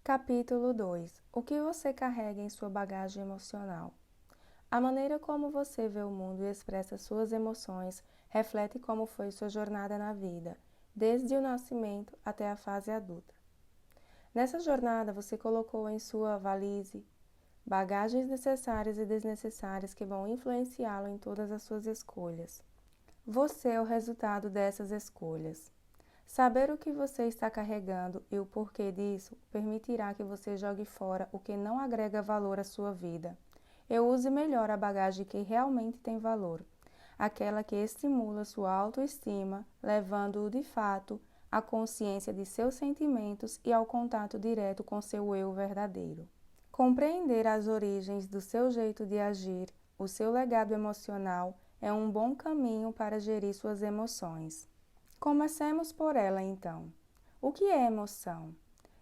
Capítulo 2. O que você carrega em sua bagagem emocional? A maneira como você vê o mundo e expressa suas emoções reflete como foi sua jornada na vida, desde o nascimento até a fase adulta. Nessa jornada, você colocou em sua valise bagagens necessárias e desnecessárias que vão influenciá-lo em todas as suas escolhas. Você é o resultado dessas escolhas. Saber o que você está carregando e o porquê disso permitirá que você jogue fora o que não agrega valor à sua vida e use melhor a bagagem que realmente tem valor, aquela que estimula sua autoestima, levando-o de fato à consciência de seus sentimentos e ao contato direto com seu eu verdadeiro. Compreender as origens do seu jeito de agir, o seu legado emocional, é um bom caminho para gerir suas emoções. Comecemos por ela, então. O que é emoção?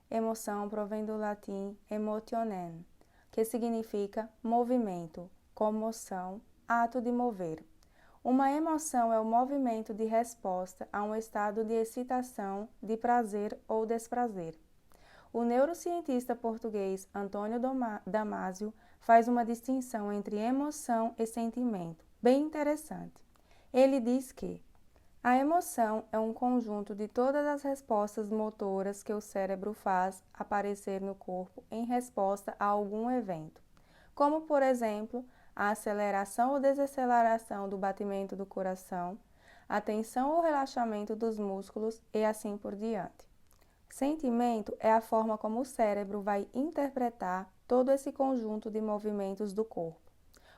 Emoção provém do latim emotionem, que significa movimento, comoção, ato de mover. Uma emoção é o movimento de resposta a um estado de excitação, de prazer ou desprazer. O neurocientista português Antônio Damasio faz uma distinção entre emoção e sentimento, bem interessante. Ele diz que a emoção é um conjunto de todas as respostas motoras que o cérebro faz aparecer no corpo em resposta a algum evento, como, por exemplo, a aceleração ou desaceleração do batimento do coração, a tensão ou relaxamento dos músculos e assim por diante. Sentimento é a forma como o cérebro vai interpretar todo esse conjunto de movimentos do corpo.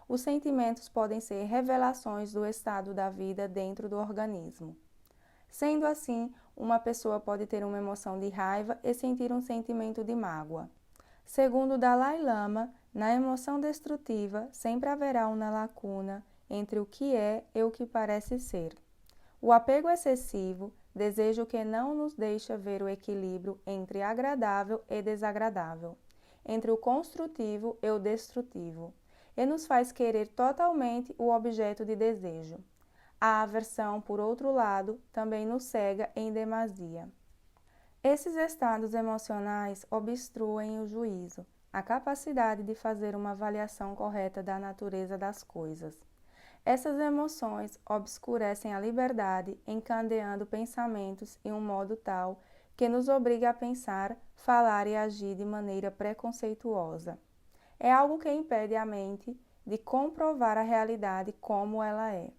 Os sentimentos podem ser revelações do estado da vida dentro do organismo. Sendo assim, uma pessoa pode ter uma emoção de raiva e sentir um sentimento de mágoa. Segundo Dalai Lama, na emoção destrutiva sempre haverá uma lacuna entre o que é e o que parece ser. O apego excessivo, desejo que não nos deixa ver o equilíbrio entre agradável e desagradável, entre o construtivo e o destrutivo, e nos faz querer totalmente o objeto de desejo. A aversão, por outro lado, também nos cega em demasia. Esses estados emocionais obstruem o juízo, a capacidade de fazer uma avaliação correta da natureza das coisas. Essas emoções obscurecem a liberdade, encadeando pensamentos em um modo tal que nos obriga a pensar, falar e agir de maneira preconceituosa. É algo que impede a mente de comprovar a realidade como ela é.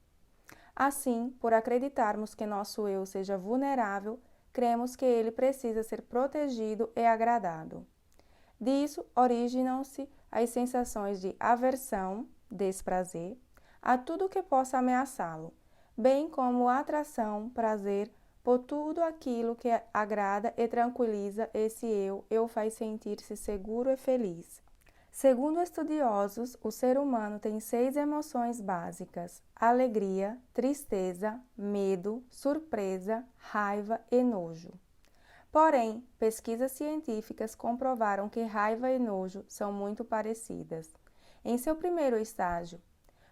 Assim, por acreditarmos que nosso eu seja vulnerável, cremos que ele precisa ser protegido e agradado. Disso originam-se as sensações de aversão, desprazer, a tudo que possa ameaçá-lo, bem como atração, prazer, por tudo aquilo que agrada e tranquiliza esse eu e o faz sentir-se seguro e feliz. Segundo estudiosos, o ser humano tem 6 emoções básicas: alegria, tristeza, medo, surpresa, raiva e nojo. Porém, pesquisas científicas comprovaram que raiva e nojo são muito parecidas. Em seu primeiro estágio,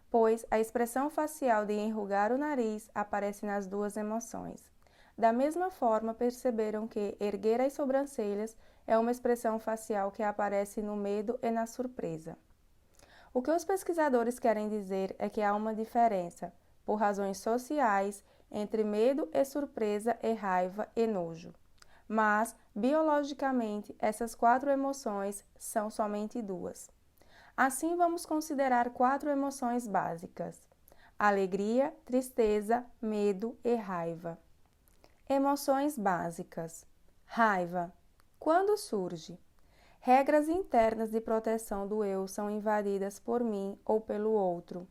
pois a expressão facial de enrugar o nariz aparece nas duas emoções. Da mesma forma, perceberam que erguer as sobrancelhas é uma expressão facial que aparece no medo e na surpresa. O que os pesquisadores querem dizer é que há uma diferença, por razões sociais, entre medo e surpresa e raiva e nojo. Mas, biologicamente, essas 4 emoções são somente 2. Assim, vamos considerar 4 emoções básicas: alegria, tristeza, medo e raiva. Emoções básicas. Raiva. Quando surge? Regras internas de proteção do eu são invadidas por mim ou pelo outro.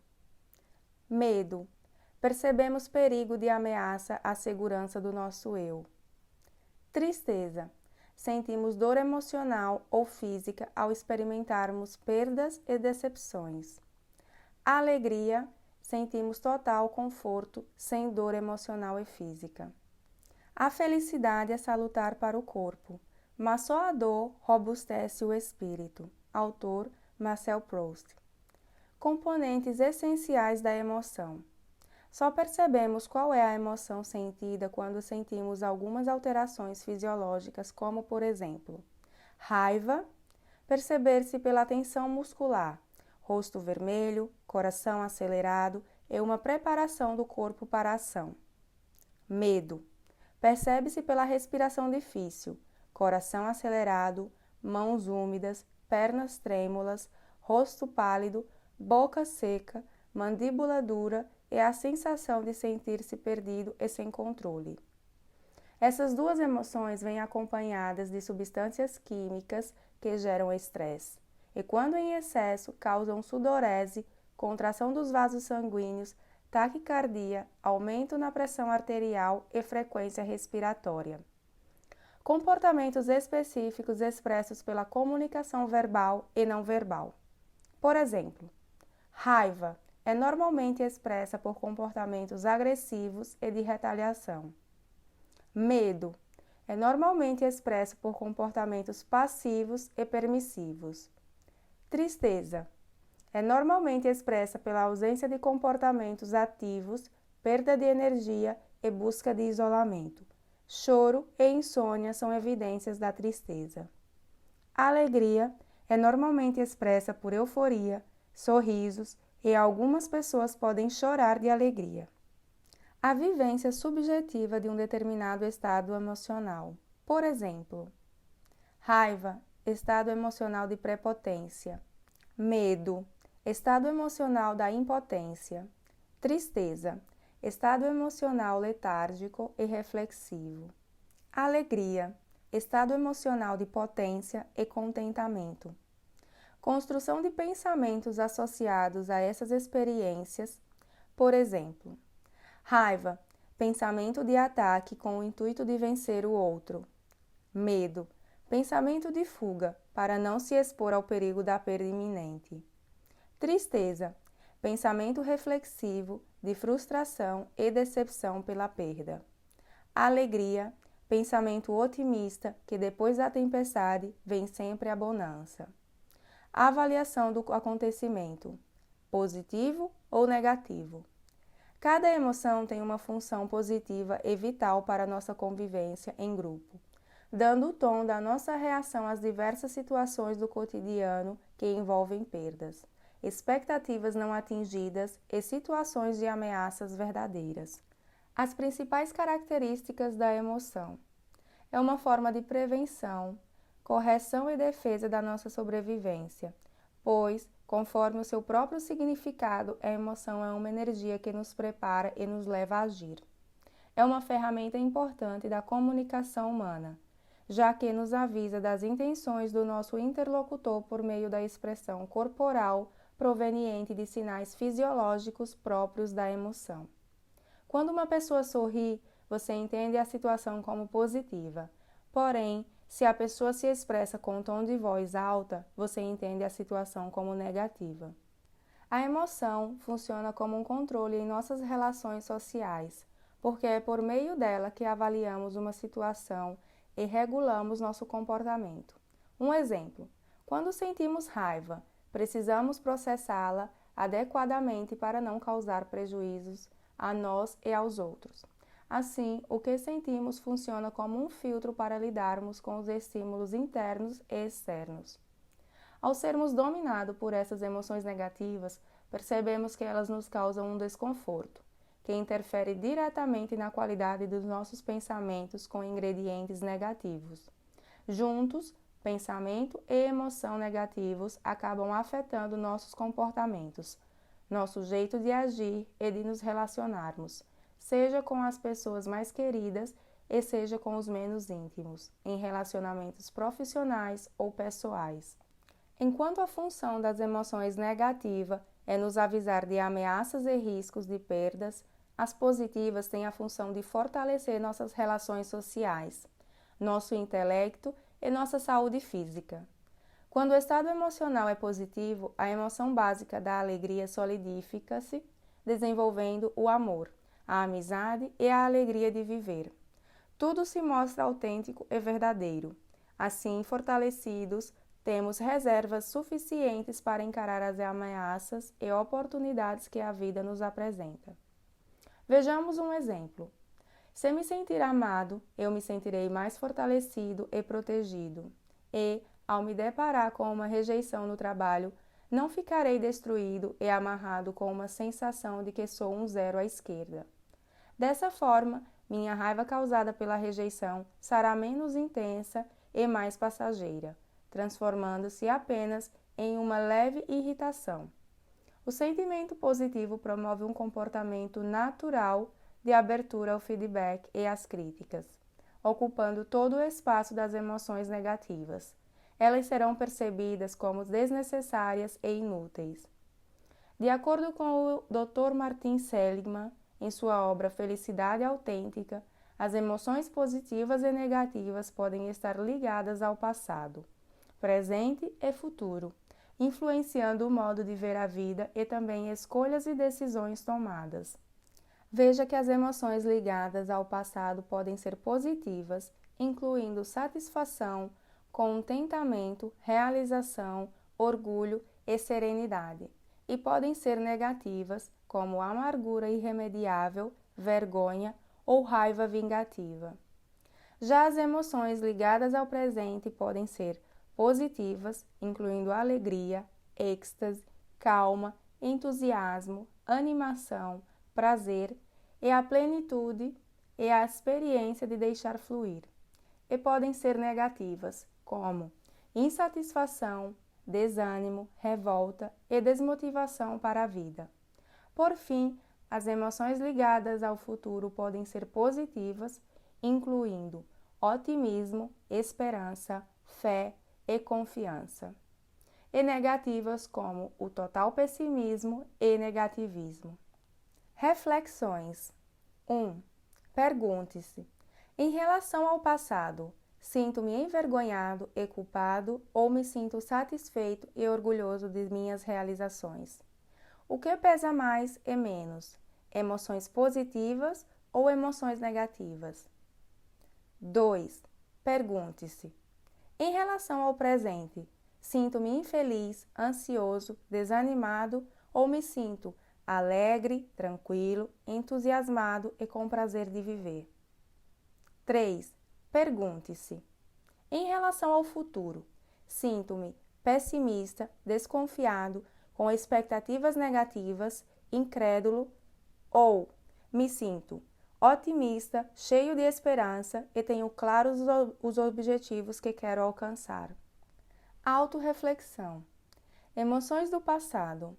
Medo. Percebemos perigo de ameaça à segurança do nosso eu. Tristeza. Sentimos dor emocional ou física ao experimentarmos perdas e decepções. Alegria. Sentimos total conforto, sem dor emocional e física. A felicidade é salutar para o corpo, mas só a dor robustece o espírito. Autor Marcel Proust. Componentes essenciais da emoção. Só percebemos qual é a emoção sentida quando sentimos algumas alterações fisiológicas, como, por exemplo, Raiva, perceber-se pela tensão muscular, rosto vermelho, coração acelerado e uma preparação do corpo para a ação. Medo, percebe-se pela respiração difícil, coração acelerado, mãos úmidas, pernas trêmulas, rosto pálido, boca seca, mandíbula dura e a sensação de sentir-se perdido e sem controle. Essas duas emoções vêm acompanhadas de substâncias químicas que geram estresse e, quando em excesso, causam sudorese, contração dos vasos sanguíneos, taquicardia, aumento na pressão arterial e frequência respiratória. Comportamentos específicos expressos pela comunicação verbal e não verbal. Por exemplo, raiva é normalmente expressa por comportamentos agressivos e de retaliação. Medo é normalmente expresso por comportamentos passivos e permissivos. Tristeza é normalmente expressa pela ausência de comportamentos ativos, perda de energia e busca de isolamento. Choro e insônia são evidências da tristeza. Alegria é normalmente expressa por euforia, sorrisos e algumas pessoas podem chorar de alegria. A vivência subjetiva de um determinado estado emocional. Por exemplo, raiva, estado emocional de prepotência. Medo, estado emocional da impotência. Tristeza, estado emocional letárgico e reflexivo. Alegria, estado emocional de potência e contentamento. Construção de pensamentos associados a essas experiências, por exemplo, raiva, pensamento de ataque com o intuito de vencer o outro. Medo, pensamento de fuga para não se expor ao perigo da perda iminente. Tristeza, pensamento reflexivo de frustração e decepção pela perda. Alegria, pensamento otimista que depois da tempestade vem sempre a bonança. Avaliação do acontecimento, positivo ou negativo. Cada emoção tem uma função positiva e vital para a nossa convivência em grupo, dando o tom da nossa reação às diversas situações do cotidiano que envolvem perdas, expectativas não atingidas e situações de ameaças verdadeiras. As principais características da emoção. É uma forma de prevenção, correção e defesa da nossa sobrevivência, pois, conforme o seu próprio significado, a emoção é uma energia que nos prepara e nos leva a agir. É uma ferramenta importante da comunicação humana, já que nos avisa das intenções do nosso interlocutor por meio da expressão corporal proveniente de sinais fisiológicos próprios da emoção. Quando uma pessoa sorri, você entende a situação como positiva. Porém, se a pessoa se expressa com um tom de voz alta, você entende a situação como negativa. A emoção funciona como um controle em nossas relações sociais, porque é por meio dela que avaliamos uma situação e regulamos nosso comportamento. Um exemplo: quando sentimos raiva, precisamos processá-la adequadamente para não causar prejuízos a nós e aos outros. Assim, o que sentimos funciona como um filtro para lidarmos com os estímulos internos e externos. Ao sermos dominados por essas emoções negativas, percebemos que elas nos causam um desconforto, que interfere diretamente na qualidade dos nossos pensamentos com ingredientes negativos. Juntos, pensamento e emoção negativos acabam afetando nossos comportamentos, nosso jeito de agir e de nos relacionarmos, seja com as pessoas mais queridas e seja com os menos íntimos, em relacionamentos profissionais ou pessoais. Enquanto a função das emoções negativa é nos avisar de ameaças e riscos de perdas, as positivas têm a função de fortalecer nossas relações sociais, nosso intelecto e nossa saúde física. Quando o estado emocional é positivo, a emoção básica da alegria solidifica-se, desenvolvendo o amor, a amizade e a alegria de viver. Tudo se mostra autêntico e verdadeiro. Assim, fortalecidos, temos reservas suficientes para encarar as ameaças e oportunidades que a vida nos apresenta. Vejamos um exemplo. Se me sentir amado, eu me sentirei mais fortalecido e protegido. E, ao me deparar com uma rejeição no trabalho, não ficarei destruído e amarrado com uma sensação de que sou um zero à esquerda. Dessa forma, minha raiva causada pela rejeição será menos intensa e mais passageira, transformando-se apenas em uma leve irritação. O sentimento positivo promove um comportamento natural de abertura ao feedback e às críticas, ocupando todo o espaço das emoções negativas. Elas serão percebidas como desnecessárias e inúteis. De acordo com o Dr. Martin Seligman, em sua obra Felicidade Autêntica, as emoções positivas e negativas podem estar ligadas ao passado, presente e futuro, influenciando o modo de ver a vida e também escolhas e decisões tomadas. Veja que as emoções ligadas ao passado podem ser positivas, incluindo satisfação, contentamento, realização, orgulho e serenidade, e podem ser negativas, como amargura irremediável, vergonha ou raiva vingativa. Já as emoções ligadas ao presente podem ser positivas, incluindo alegria, êxtase, calma, entusiasmo, animação, prazer e a plenitude e a experiência de deixar fluir. E podem ser negativas, como insatisfação, desânimo, revolta e desmotivação para a vida. Por fim, as emoções ligadas ao futuro podem ser positivas, incluindo otimismo, esperança, fé e confiança. E negativas como o total pessimismo e negativismo. Reflexões. 1. Pergunte-se: em relação ao passado, sinto-me envergonhado e culpado ou me sinto satisfeito e orgulhoso de minhas realizações? O que pesa mais e menos? Emoções positivas ou emoções negativas? 2. Pergunte-se: em relação ao presente, sinto-me infeliz, ansioso, desanimado ou me sinto alegre, tranquilo, entusiasmado e com prazer de viver? 3. Pergunte-se: em relação ao futuro, sinto-me pessimista, desconfiado, com expectativas negativas, incrédulo ou me sinto otimista, cheio de esperança e tenho claros os objetivos que quero alcançar? Autorreflexão. Emoções do passado.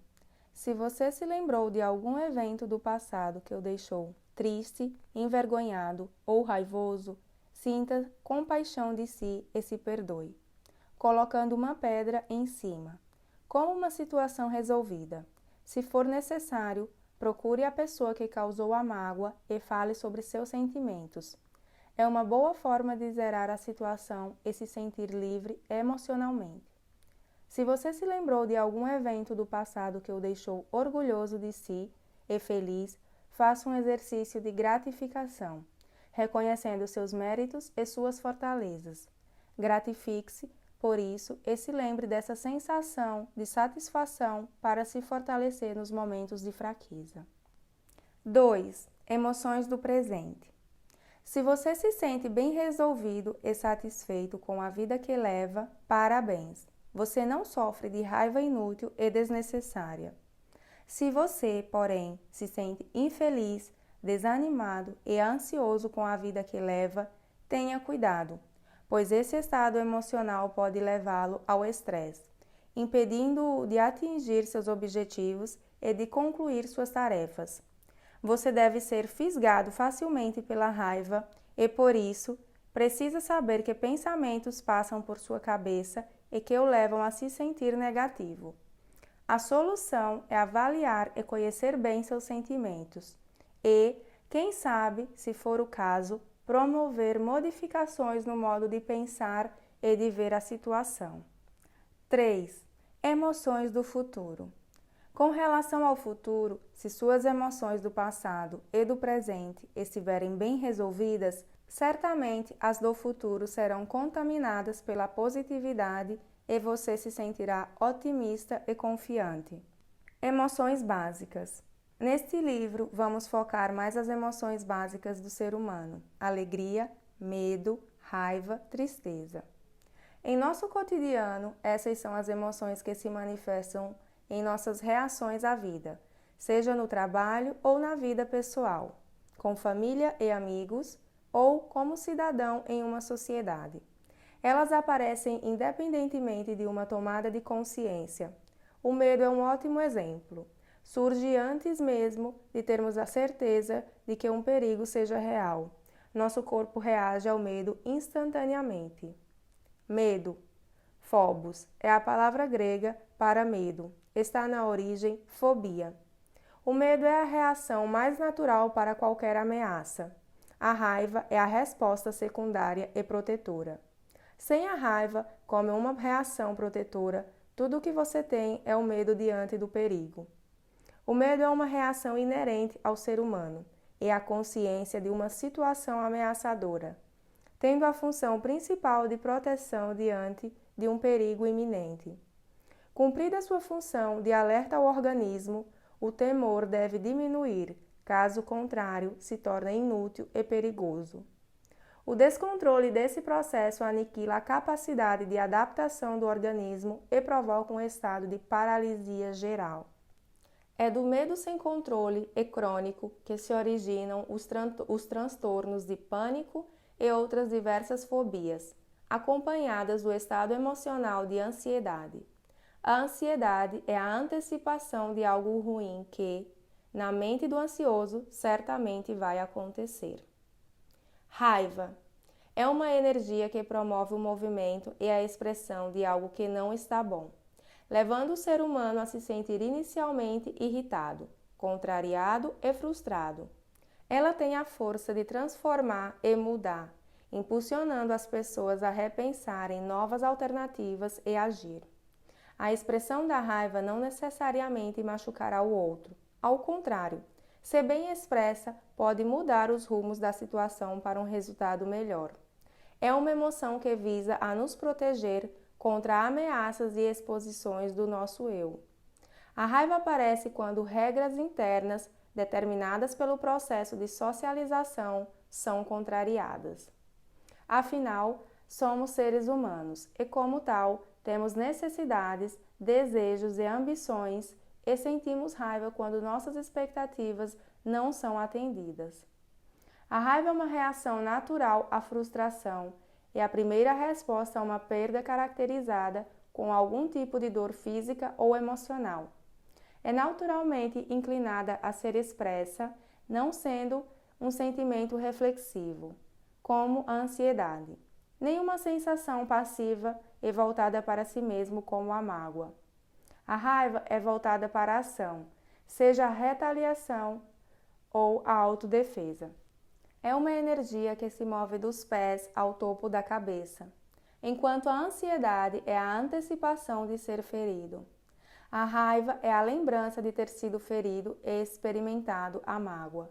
Se você se lembrou de algum evento do passado que o deixou triste, envergonhado ou raivoso, sinta compaixão de si e se perdoe, colocando uma pedra em cima, como uma situação resolvida. Se for necessário, procure a pessoa que causou a mágoa e fale sobre seus sentimentos. É uma boa forma de zerar a situação e se sentir livre emocionalmente. Se você se lembrou de algum evento do passado que o deixou orgulhoso de si e feliz, faça um exercício de gratificação, reconhecendo seus méritos e suas fortalezas. Gratifique-se por isso e se lembre dessa sensação de satisfação para se fortalecer nos momentos de fraqueza. 2. Emoções do presente. Se você se sente bem resolvido e satisfeito com a vida que leva, parabéns! Você não sofre de raiva inútil e desnecessária. Se você, porém, se sente infeliz, desanimado e ansioso com a vida que leva, tenha cuidado, pois esse estado emocional pode levá-lo ao estresse, impedindo-o de atingir seus objetivos e de concluir suas tarefas. Você deve ser fisgado facilmente pela raiva e, por isso, precisa saber que pensamentos passam por sua cabeça e que o levam a se sentir negativo. A solução é avaliar e conhecer bem seus sentimentos e, quem sabe, se for o caso, promover modificações no modo de pensar e de ver a situação. 3. Emoções do futuro. Com relação ao futuro, se suas emoções do passado e do presente estiverem bem resolvidas, certamente as do futuro serão contaminadas pela positividade e você se sentirá otimista e confiante. Emoções básicas. Neste livro, vamos focar mais as emoções básicas do ser humano: alegria, medo, raiva, tristeza. Em nosso cotidiano, essas são as emoções que se manifestam em nossas reações à vida, seja no trabalho ou na vida pessoal, com família e amigos ou como cidadão em uma sociedade. Elas aparecem independentemente de uma tomada de consciência. O medo é um ótimo exemplo. Surge antes mesmo de termos a certeza de que um perigo seja real. Nosso corpo reage ao medo instantaneamente. Medo. Phobos é a palavra grega para medo. Está na origem fobia. O medo é a reação mais natural para qualquer ameaça. A raiva é a resposta secundária e protetora. Sem a raiva, como uma reação protetora, tudo o que você tem é o medo diante do perigo. O medo é uma reação inerente ao ser humano e a consciência de uma situação ameaçadora, tendo a função principal de proteção diante de um perigo iminente. Cumprida sua função de alerta ao organismo, o temor deve diminuir, caso contrário, se torna inútil e perigoso. O descontrole desse processo aniquila a capacidade de adaptação do organismo e provoca um estado de paralisia geral. É do medo sem controle e crônico que se originam os transtornos de pânico e outras diversas fobias, acompanhadas do estado emocional de ansiedade. A ansiedade é a antecipação de algo ruim que, na mente do ansioso, certamente vai acontecer. Raiva é uma energia que promove o movimento e a expressão de algo que não está bom, levando o ser humano a se sentir inicialmente irritado, contrariado e frustrado. Ela tem a força de transformar e mudar, impulsionando as pessoas a repensarem novas alternativas e agir. A expressão da raiva não necessariamente machucará o outro. Ao contrário, se bem expressa, pode mudar os rumos da situação para um resultado melhor. É uma emoção que visa a nos proteger contra ameaças e exposições do nosso eu. A raiva aparece quando regras internas, determinadas pelo processo de socialização, são contrariadas. Afinal, somos seres humanos e, como tal, temos necessidades, desejos e ambições e sentimos raiva quando nossas expectativas não são atendidas. A raiva é uma reação natural à frustração e a primeira resposta a uma perda caracterizada com algum tipo de dor física ou emocional. É naturalmente inclinada a ser expressa, não sendo um sentimento reflexivo, como a ansiedade, nem uma sensação passiva e voltada para si mesmo, como a mágoa. A raiva é voltada para a ação, seja a retaliação ou a autodefesa. É uma energia que se move dos pés ao topo da cabeça, enquanto a ansiedade é a antecipação de ser ferido. A raiva é a lembrança de ter sido ferido e experimentado a mágoa.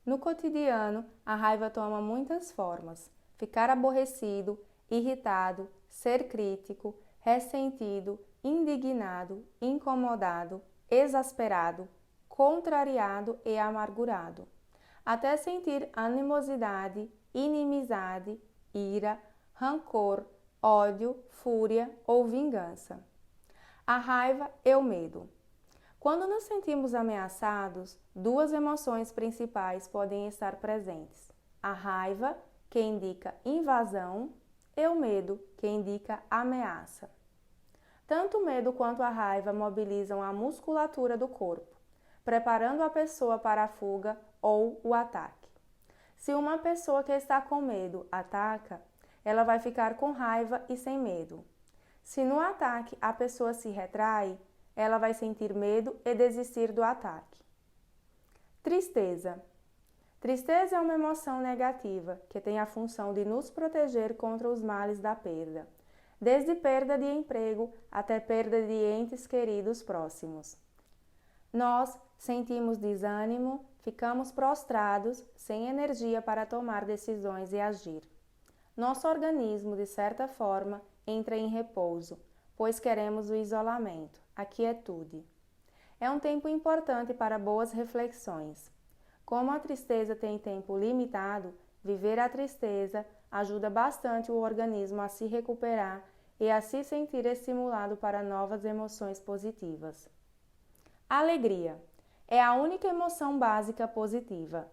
No cotidiano, a raiva toma muitas formas: ficar aborrecido, irritado, ser crítico, ressentido, indignado, incomodado, exasperado, contrariado e amargurado, até sentir animosidade, inimizade, ira, rancor, ódio, fúria ou vingança. A raiva e o medo. Quando nos sentimos ameaçados, duas emoções principais podem estar presentes: a raiva, que indica invasão, e o medo, que indica ameaça. Tanto o medo quanto a raiva mobilizam a musculatura do corpo, preparando a pessoa para a fuga ou o ataque. Se uma pessoa que está com medo ataca, ela vai ficar com raiva e sem medo. Se no ataque a pessoa se retrai, ela vai sentir medo e desistir do ataque. Tristeza. Tristeza é uma emoção negativa que tem a função de nos proteger contra os males da perda, desde perda de emprego até perda de entes queridos próximos. Nós sentimos desânimo, ficamos prostrados, sem energia para tomar decisões e agir. Nosso organismo, de certa forma, entra em repouso, pois queremos o isolamento, a quietude. É um tempo importante para boas reflexões. Como a tristeza tem tempo limitado, viver a tristeza ajuda bastante o organismo a se recuperar e a se sentir estimulado para novas emoções positivas. Alegria é a única emoção básica positiva.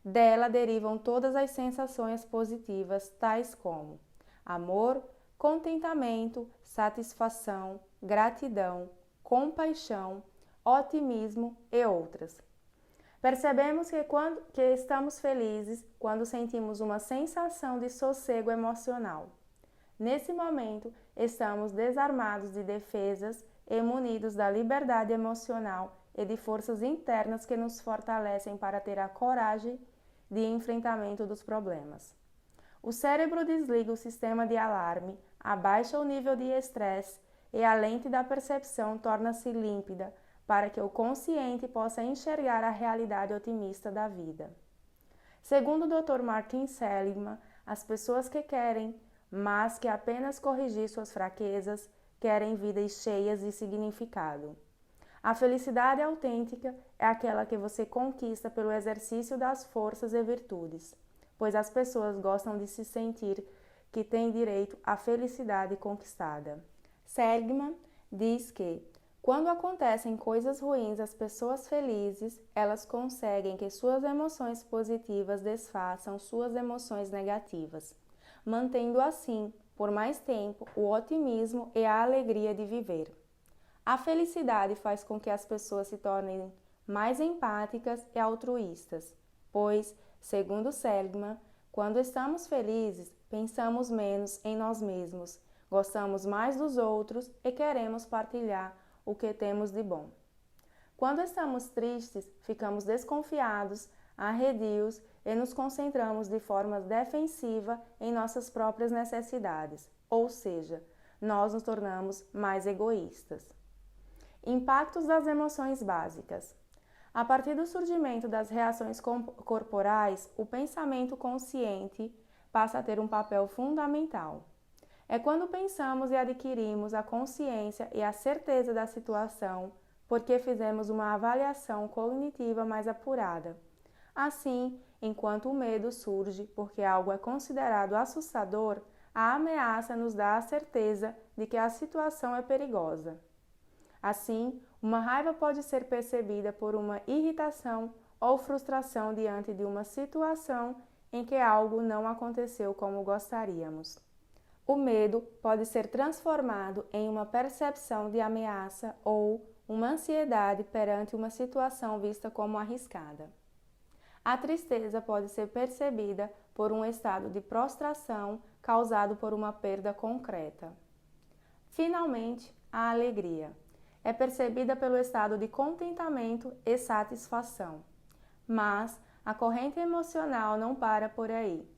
Dela derivam todas as sensações positivas, tais como amor, contentamento, satisfação, gratidão, compaixão, otimismo e outras. Percebemos que estamos felizes quando sentimos uma sensação de sossego emocional. Nesse momento, estamos desarmados de defesas e munidos da liberdade emocional e de forças internas que nos fortalecem para ter a coragem de enfrentamento dos problemas. O cérebro desliga o sistema de alarme, abaixa o nível de estresse e a lente da percepção torna-se límpida para que o consciente possa enxergar a realidade otimista da vida. Segundo o Dr. Martin Seligman, as pessoas que querem, mas que apenas corrigir suas fraquezas, querem vidas cheias de significado. A felicidade autêntica é aquela que você conquista pelo exercício das forças e virtudes, pois as pessoas gostam de se sentir que têm direito à felicidade conquistada. Seligman diz que, quando acontecem coisas ruins às pessoas felizes, elas conseguem que suas emoções positivas desfaçam suas emoções negativas, mantendo assim, por mais tempo, o otimismo e a alegria de viver. A felicidade faz com que as pessoas se tornem mais empáticas e altruístas, pois, segundo Seligman, quando estamos felizes, pensamos menos em nós mesmos, gostamos mais dos outros e queremos partilhar o que temos de bom. Quando estamos tristes, ficamos desconfiados, arredios e nos concentramos de forma defensiva em nossas próprias necessidades, ou seja, nós nos tornamos mais egoístas. Impactos das emoções básicas. A partir do surgimento das reações corporais, o pensamento consciente passa a ter um papel fundamental. É quando pensamos e adquirimos a consciência e a certeza da situação, porque fizemos uma avaliação cognitiva mais apurada. Assim, enquanto o medo surge porque algo é considerado assustador, a ameaça nos dá a certeza de que a situação é perigosa. Assim, uma raiva pode ser percebida por uma irritação ou frustração diante de uma situação em que algo não aconteceu como gostaríamos. O medo pode ser transformado em uma percepção de ameaça ou uma ansiedade perante uma situação vista como arriscada. A tristeza pode ser percebida por um estado de prostração causado por uma perda concreta. Finalmente, a alegria é percebida pelo estado de contentamento e satisfação. Mas a corrente emocional não para por aí.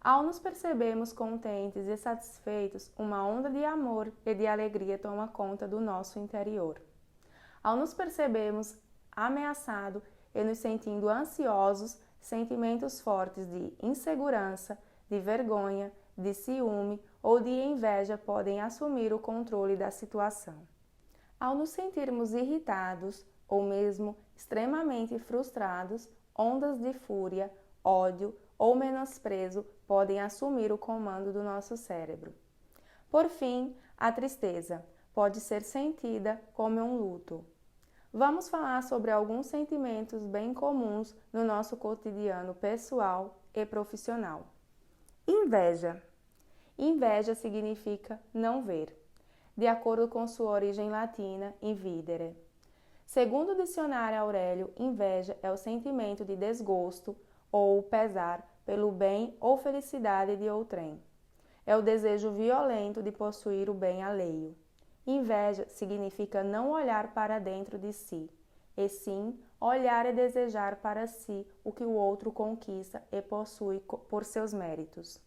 Ao nos percebermos contentes e satisfeitos, uma onda de amor e de alegria toma conta do nosso interior. Ao nos percebermos ameaçados e nos sentindo ansiosos, sentimentos fortes de insegurança, de vergonha, de ciúme ou de inveja podem assumir o controle da situação. Ao nos sentirmos irritados ou mesmo extremamente frustrados, ondas de fúria, ódio ou menosprezo podem assumir o comando do nosso cérebro. Por fim, a tristeza pode ser sentida como um luto. Vamos falar sobre alguns sentimentos bem comuns no nosso cotidiano pessoal e profissional. Inveja. Inveja significa não ver, de acordo com sua origem latina, invidere. Segundo o dicionário Aurélio, inveja é o sentimento de desgosto ou pesar pelo bem ou felicidade de outrem. É o desejo violento de possuir o bem alheio. Inveja significa não olhar para dentro de si, e sim olhar e desejar para si o que o outro conquista e possui por seus méritos.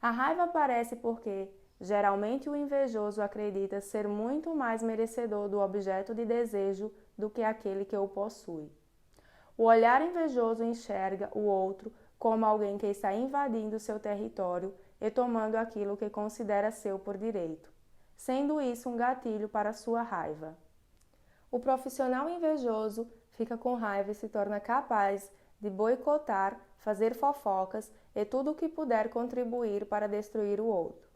A raiva aparece porque, geralmente, o invejoso acredita ser muito mais merecedor do objeto de desejo do que aquele que o possui. O olhar invejoso enxerga o outro como alguém que está invadindo seu território e tomando aquilo que considera seu por direito, sendo isso um gatilho para sua raiva. O profissional invejoso fica com raiva e se torna capaz de boicotar, fazer fofocas e tudo o que puder contribuir para destruir o outro.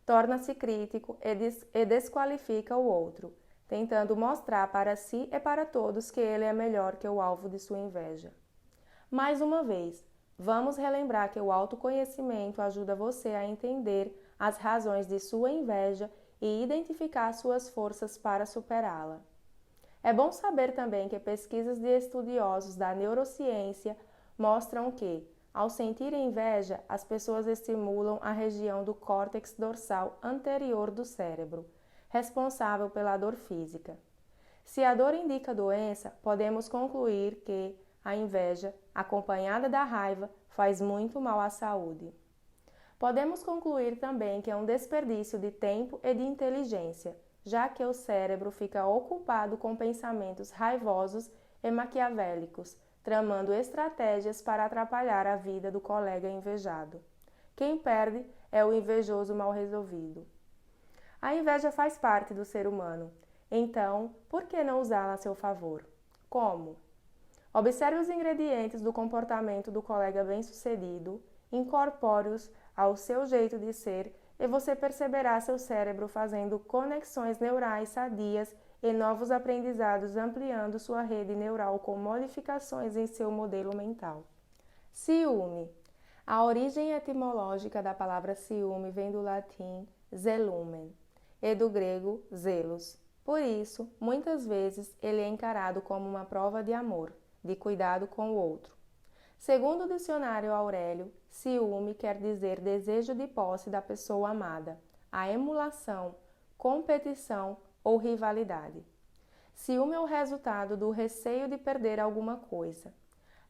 torna-se crítico e desqualifica o outro, tentando mostrar para si e para todos que ele é melhor que o alvo de sua inveja. Mais uma vez, vamos relembrar que o autoconhecimento ajuda você a entender as razões de sua inveja e identificar suas forças para superá-la. É bom saber também que pesquisas de estudiosos da neurociência mostram que, ao sentir inveja, as pessoas estimulam a região do córtex dorsal anterior do cérebro, responsável pela dor física. Se a dor indica doença, podemos concluir que a inveja, acompanhada da raiva, faz muito mal à saúde. Podemos concluir também que é um desperdício de tempo e de inteligência, já que o cérebro fica ocupado com pensamentos raivosos e maquiavélicos, tramando estratégias para atrapalhar a vida do colega invejado. Quem perde é o invejoso mal resolvido. A inveja faz parte do ser humano, então, por que não usá-la a seu favor? Como? Observe os ingredientes do comportamento do colega bem-sucedido, incorpore-os ao seu jeito de ser e você perceberá seu cérebro fazendo conexões neurais sadias e novos aprendizados, ampliando sua rede neural com modificações em seu modelo mental. Ciúme. A origem etimológica da palavra ciúme vem do latim zelumen e do grego zelos. Por isso, muitas vezes ele é encarado como uma prova de amor, de cuidado com o outro. Segundo o dicionário Aurélio, ciúme quer dizer desejo de posse da pessoa amada, a emulação, competição ou rivalidade. Ciúme é o resultado do receio de perder alguma coisa.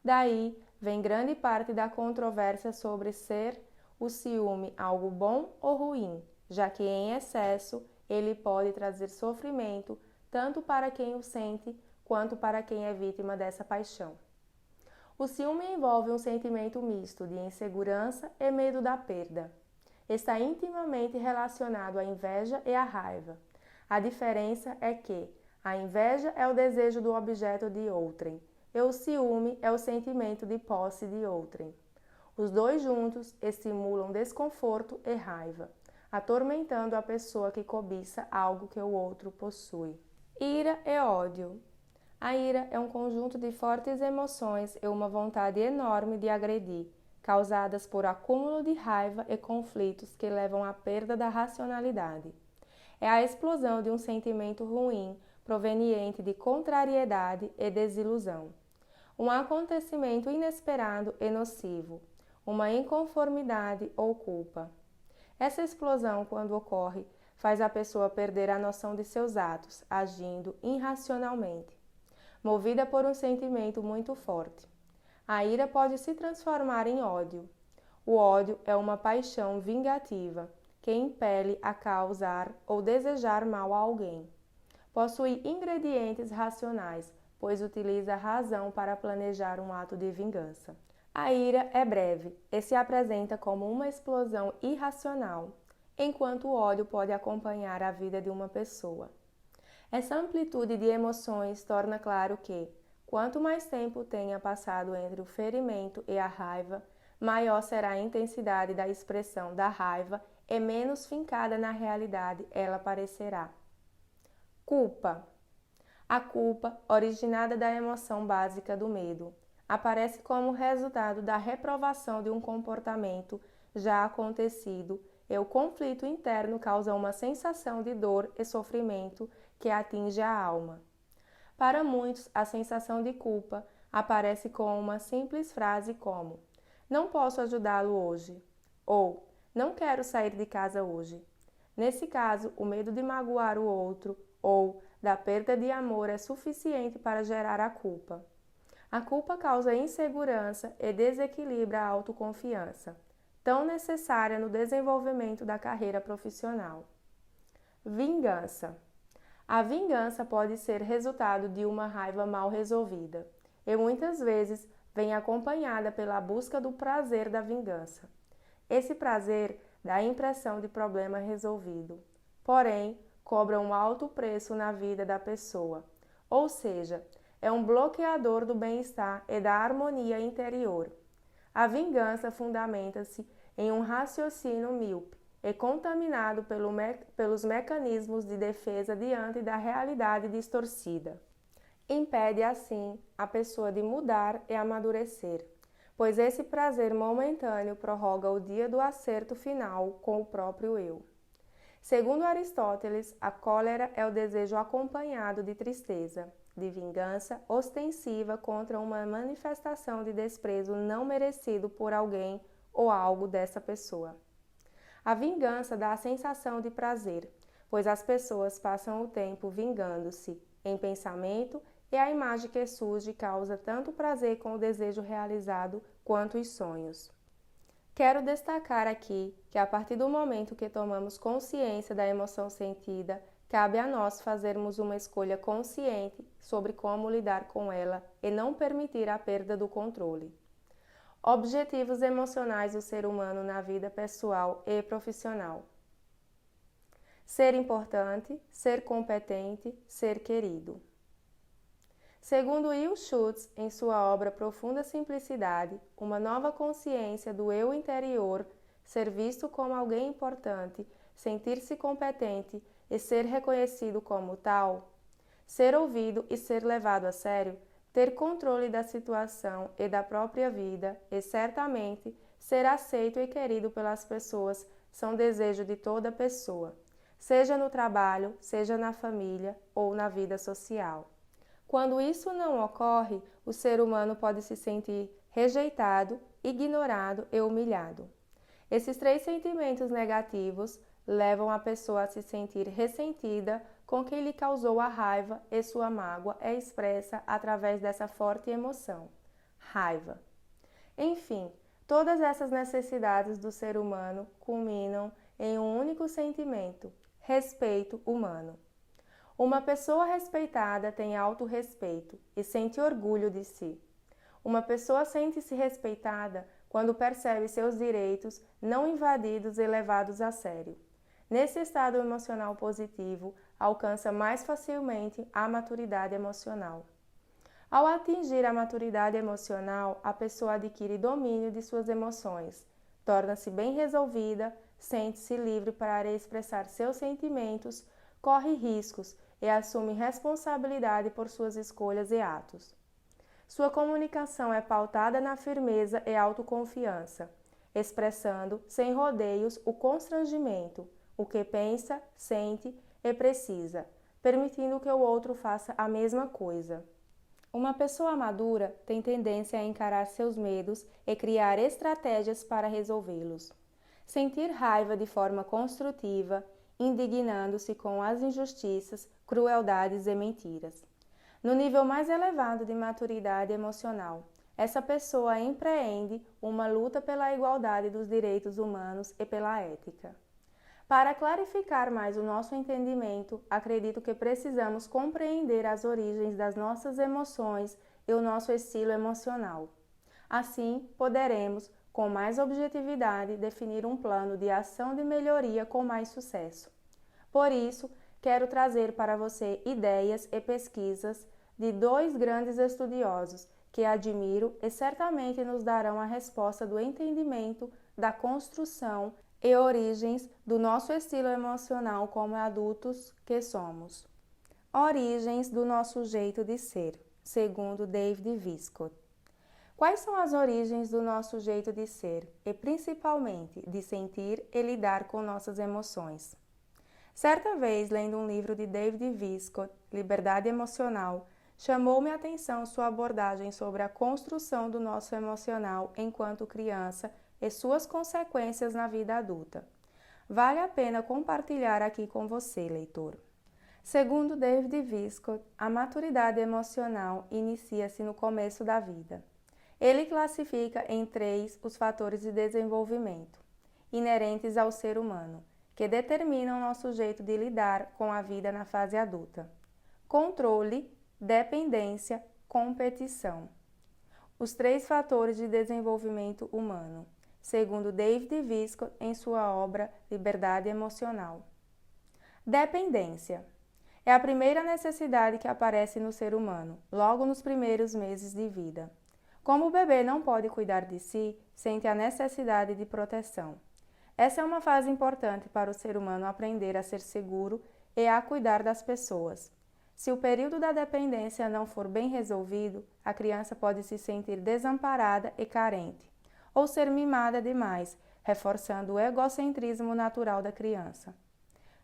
Daí vem grande parte da controvérsia sobre ser o ciúme algo bom ou ruim, já que em excesso ele pode trazer sofrimento tanto para quem o sente quanto para quem é vítima dessa paixão. O ciúme envolve um sentimento misto de insegurança e medo da perda. Está intimamente relacionado à inveja e à raiva. A diferença é que a inveja é o desejo do objeto de outrem e o ciúme é o sentimento de posse de outrem. Os dois juntos estimulam desconforto e raiva, atormentando a pessoa que cobiça algo que o outro possui. Ira e ódio. A ira é um conjunto de fortes emoções e uma vontade enorme de agredir, causadas por acúmulo de raiva e conflitos que levam à perda da racionalidade. É a explosão de um sentimento ruim proveniente de contrariedade e desilusão. Um acontecimento inesperado e nocivo, uma inconformidade ou culpa. Essa explosão, quando ocorre, faz a pessoa perder a noção de seus atos, agindo irracionalmente, movida por um sentimento muito forte. A ira pode se transformar em ódio. O ódio é uma paixão vingativa que impele a causar ou desejar mal a alguém. Possui ingredientes racionais, pois utiliza a razão para planejar um ato de vingança. A ira é breve e se apresenta como uma explosão irracional, enquanto o ódio pode acompanhar a vida de uma pessoa. Essa amplitude de emoções torna claro que, quanto mais tempo tenha passado entre o ferimento e a raiva, maior será a intensidade da expressão da raiva e menos fincada na realidade ela parecerá. Culpa. A culpa, originada da emoção básica do medo, aparece como resultado da reprovação de um comportamento já acontecido e o conflito interno causa uma sensação de dor e sofrimento que atinge a alma. Para muitos, a sensação de culpa aparece com uma simples frase como: "Não posso ajudá-lo hoje" ou "Não quero sair de casa hoje". Nesse caso, o medo de magoar o outro ou da perda de amor é suficiente para gerar a culpa. A culpa causa insegurança e desequilibra a autoconfiança, tão necessária no desenvolvimento da carreira profissional. Vingança. A vingança pode ser resultado de uma raiva mal resolvida e muitas vezes vem acompanhada pela busca do prazer da vingança. Esse prazer dá a impressão de problema resolvido, porém cobra um alto preço na vida da pessoa, ou seja, é um bloqueador do bem-estar e da harmonia interior. A vingança fundamenta-se em um raciocínio míope e contaminado pelos mecanismos de defesa diante da realidade distorcida. Impede, assim, a pessoa de mudar e amadurecer, pois esse prazer momentâneo prorroga o dia do acerto final com o próprio eu. Segundo Aristóteles, a cólera é o desejo acompanhado de tristeza, de vingança ostensiva contra uma manifestação de desprezo não merecido por alguém ou algo dessa pessoa. A vingança dá a sensação de prazer, pois as pessoas passam o tempo vingando-se em pensamento e a imagem que surge causa tanto prazer com o desejo realizado quanto os sonhos. Quero destacar aqui que a partir do momento que tomamos consciência da emoção sentida, cabe a nós fazermos uma escolha consciente sobre como lidar com ela e não permitir a perda do controle. Objetivos emocionais do ser humano na vida pessoal e profissional: ser importante, ser competente, ser querido. Segundo Will Schutz, em sua obra Profunda Simplicidade, uma nova consciência do eu interior, ser visto como alguém importante, sentir-se competente e ser reconhecido como tal, ser ouvido e ser levado a sério, ter controle da situação e da própria vida e, certamente, ser aceito e querido pelas pessoas são desejo de toda pessoa, seja no trabalho, seja na família ou na vida social. Quando isso não ocorre, o ser humano pode se sentir rejeitado, ignorado e humilhado. Esses três sentimentos negativos levam a pessoa a se sentir ressentida com quem lhe causou a raiva e sua mágoa é expressa através dessa forte emoção, raiva. Enfim, todas essas necessidades do ser humano culminam em um único sentimento, respeito humano. Uma pessoa respeitada tem autorrespeito e sente orgulho de si. Uma pessoa sente-se respeitada quando percebe seus direitos não invadidos e levados a sério. Nesse estado emocional positivo, alcança mais facilmente a maturidade emocional. Ao atingir a maturidade emocional, a pessoa adquire domínio de suas emoções, torna-se bem resolvida, sente-se livre para expressar seus sentimentos, corre riscos e assume responsabilidade por suas escolhas e atos. Sua comunicação é pautada na firmeza e autoconfiança, expressando, sem rodeios, o constrangimento, o que pensa, sente e precisa, permitindo que o outro faça a mesma coisa. Uma pessoa madura tem tendência a encarar seus medos e criar estratégias para resolvê-los. Sentir raiva de forma construtiva, indignando-se com as injustiças, crueldades e mentiras. No nível mais elevado de maturidade emocional, essa pessoa empreende uma luta pela igualdade dos direitos humanos e pela ética. Para clarificar mais o nosso entendimento, acredito que precisamos compreender as origens das nossas emoções e o nosso estilo emocional. Assim, poderemos, com mais objetividade, definir um plano de ação de melhoria com mais sucesso. Por isso, quero trazer para você ideias e pesquisas de dois grandes estudiosos que admiro e certamente nos darão a resposta do entendimento da construção e origens do nosso estilo emocional como adultos que somos. Origens do nosso jeito de ser, segundo David Viscott. Quais são as origens do nosso jeito de ser e, principalmente, de sentir e lidar com nossas emoções? Certa vez, lendo um livro de David Viscott, Liberdade Emocional, chamou-me a atenção sua abordagem sobre a construção do nosso emocional enquanto criança e suas consequências na vida adulta. Vale a pena compartilhar aqui com você, leitor. Segundo David Viscott, a maturidade emocional inicia-se no começo da vida. Ele classifica em 3 os fatores de desenvolvimento, inerentes ao ser humano, que determinam nosso jeito de lidar com a vida na fase adulta: controle, dependência, competição. Os 3 fatores de desenvolvimento humano, segundo David Viscott em sua obra Liberdade Emocional. Dependência é a primeira necessidade que aparece no ser humano, logo nos primeiros meses de vida. Como o bebê não pode cuidar de si, sente a necessidade de proteção. Essa é uma fase importante para o ser humano aprender a ser seguro e a cuidar das pessoas. Se o período da dependência não for bem resolvido, a criança pode se sentir desamparada e carente, ou ser mimada demais, reforçando o egocentrismo natural da criança.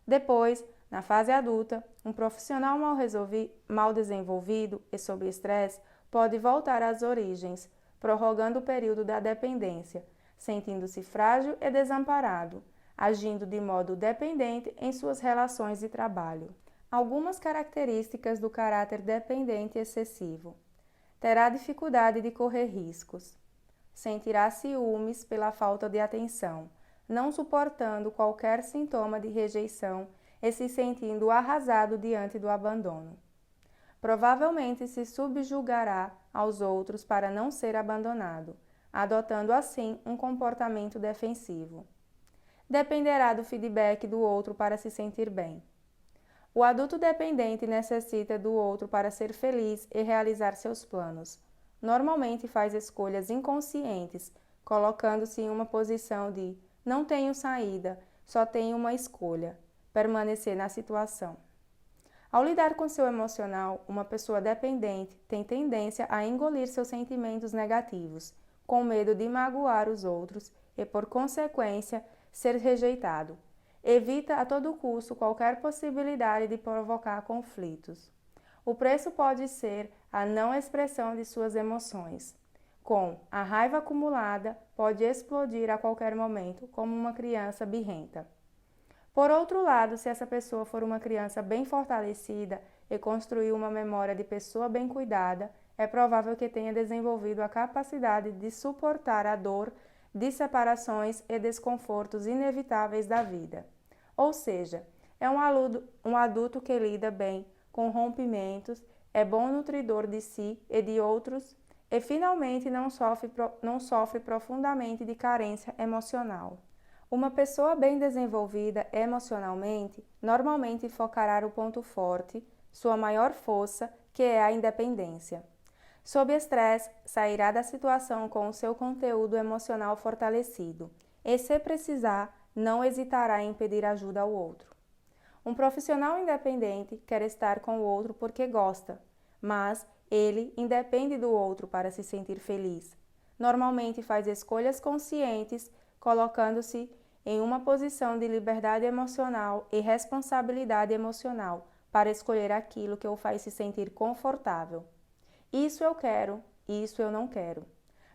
Depois, na fase adulta, um profissional mal desenvolvido e sob estresse pode voltar às origens, prorrogando o período da dependência, sentindo-se frágil e desamparado, agindo de modo dependente em suas relações de trabalho. Algumas características do caráter dependente excessivo. Terá dificuldade de correr riscos. Sentirá ciúmes pela falta de atenção, não suportando qualquer sintoma de rejeição e se sentindo arrasado diante do abandono. Provavelmente se subjugará aos outros para não ser abandonado, adotando assim um comportamento defensivo. Dependerá do feedback do outro para se sentir bem. O adulto dependente necessita do outro para ser feliz e realizar seus planos. Normalmente faz escolhas inconscientes, colocando-se em uma posição de não tenho saída, só tenho uma escolha, permanecer na situação. Ao lidar com seu emocional, uma pessoa dependente tem tendência a engolir seus sentimentos negativos, com medo de magoar os outros e, por consequência, ser rejeitado. Evita a todo custo qualquer possibilidade de provocar conflitos. O preço pode ser a não expressão de suas emoções. Com a raiva acumulada, pode explodir a qualquer momento, como uma criança birrenta. Por outro lado, se essa pessoa for uma criança bem fortalecida e construir uma memória de pessoa bem cuidada, é provável que tenha desenvolvido a capacidade de suportar a dor de separações e desconfortos inevitáveis da vida. Ou seja, é um adulto que lida bem com rompimentos, é bom nutridor de si e de outros e, finalmente, não sofre profundamente de carência emocional. Uma pessoa bem desenvolvida emocionalmente normalmente focará o ponto forte, sua maior força, que é a independência. Sob estresse, sairá da situação com o seu conteúdo emocional fortalecido e, se precisar, não hesitará em pedir ajuda ao outro. Um profissional independente quer estar com o outro porque gosta, mas ele independe do outro para se sentir feliz. Normalmente faz escolhas conscientes, colocando-se em uma posição de liberdade emocional e responsabilidade emocional para escolher aquilo que o faz se sentir confortável. Isso eu quero, isso eu não quero.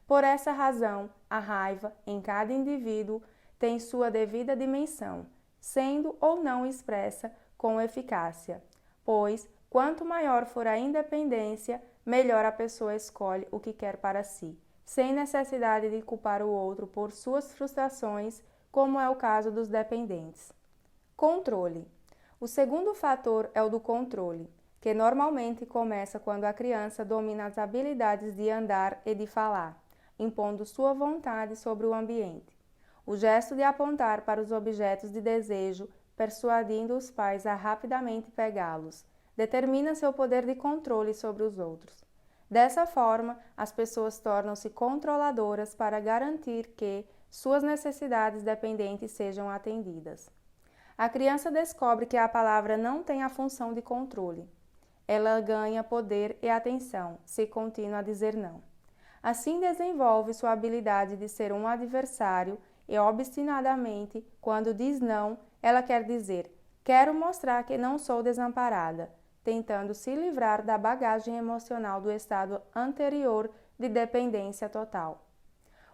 Por essa razão, a raiva em cada indivíduo tem sua devida dimensão, sendo ou não expressa com eficácia, pois, quanto maior for a independência, melhor a pessoa escolhe o que quer para si, sem necessidade de culpar o outro por suas frustrações, como é o caso dos dependentes. Controle. O segundo fator é o do controle, que normalmente começa quando a criança domina as habilidades de andar e de falar, impondo sua vontade sobre o ambiente. O gesto de apontar para os objetos de desejo, persuadindo os pais a rapidamente pegá-los, determina seu poder de controle sobre os outros. Dessa forma, as pessoas tornam-se controladoras para garantir que suas necessidades dependentes sejam atendidas. A criança descobre que a palavra não tem a função de controle. Ela ganha poder e atenção, se continua a dizer não. Assim desenvolve sua habilidade de ser um adversário e obstinadamente, quando diz não, ela quer dizer: quero mostrar que não sou desamparada, tentando se livrar da bagagem emocional do estado anterior de dependência total.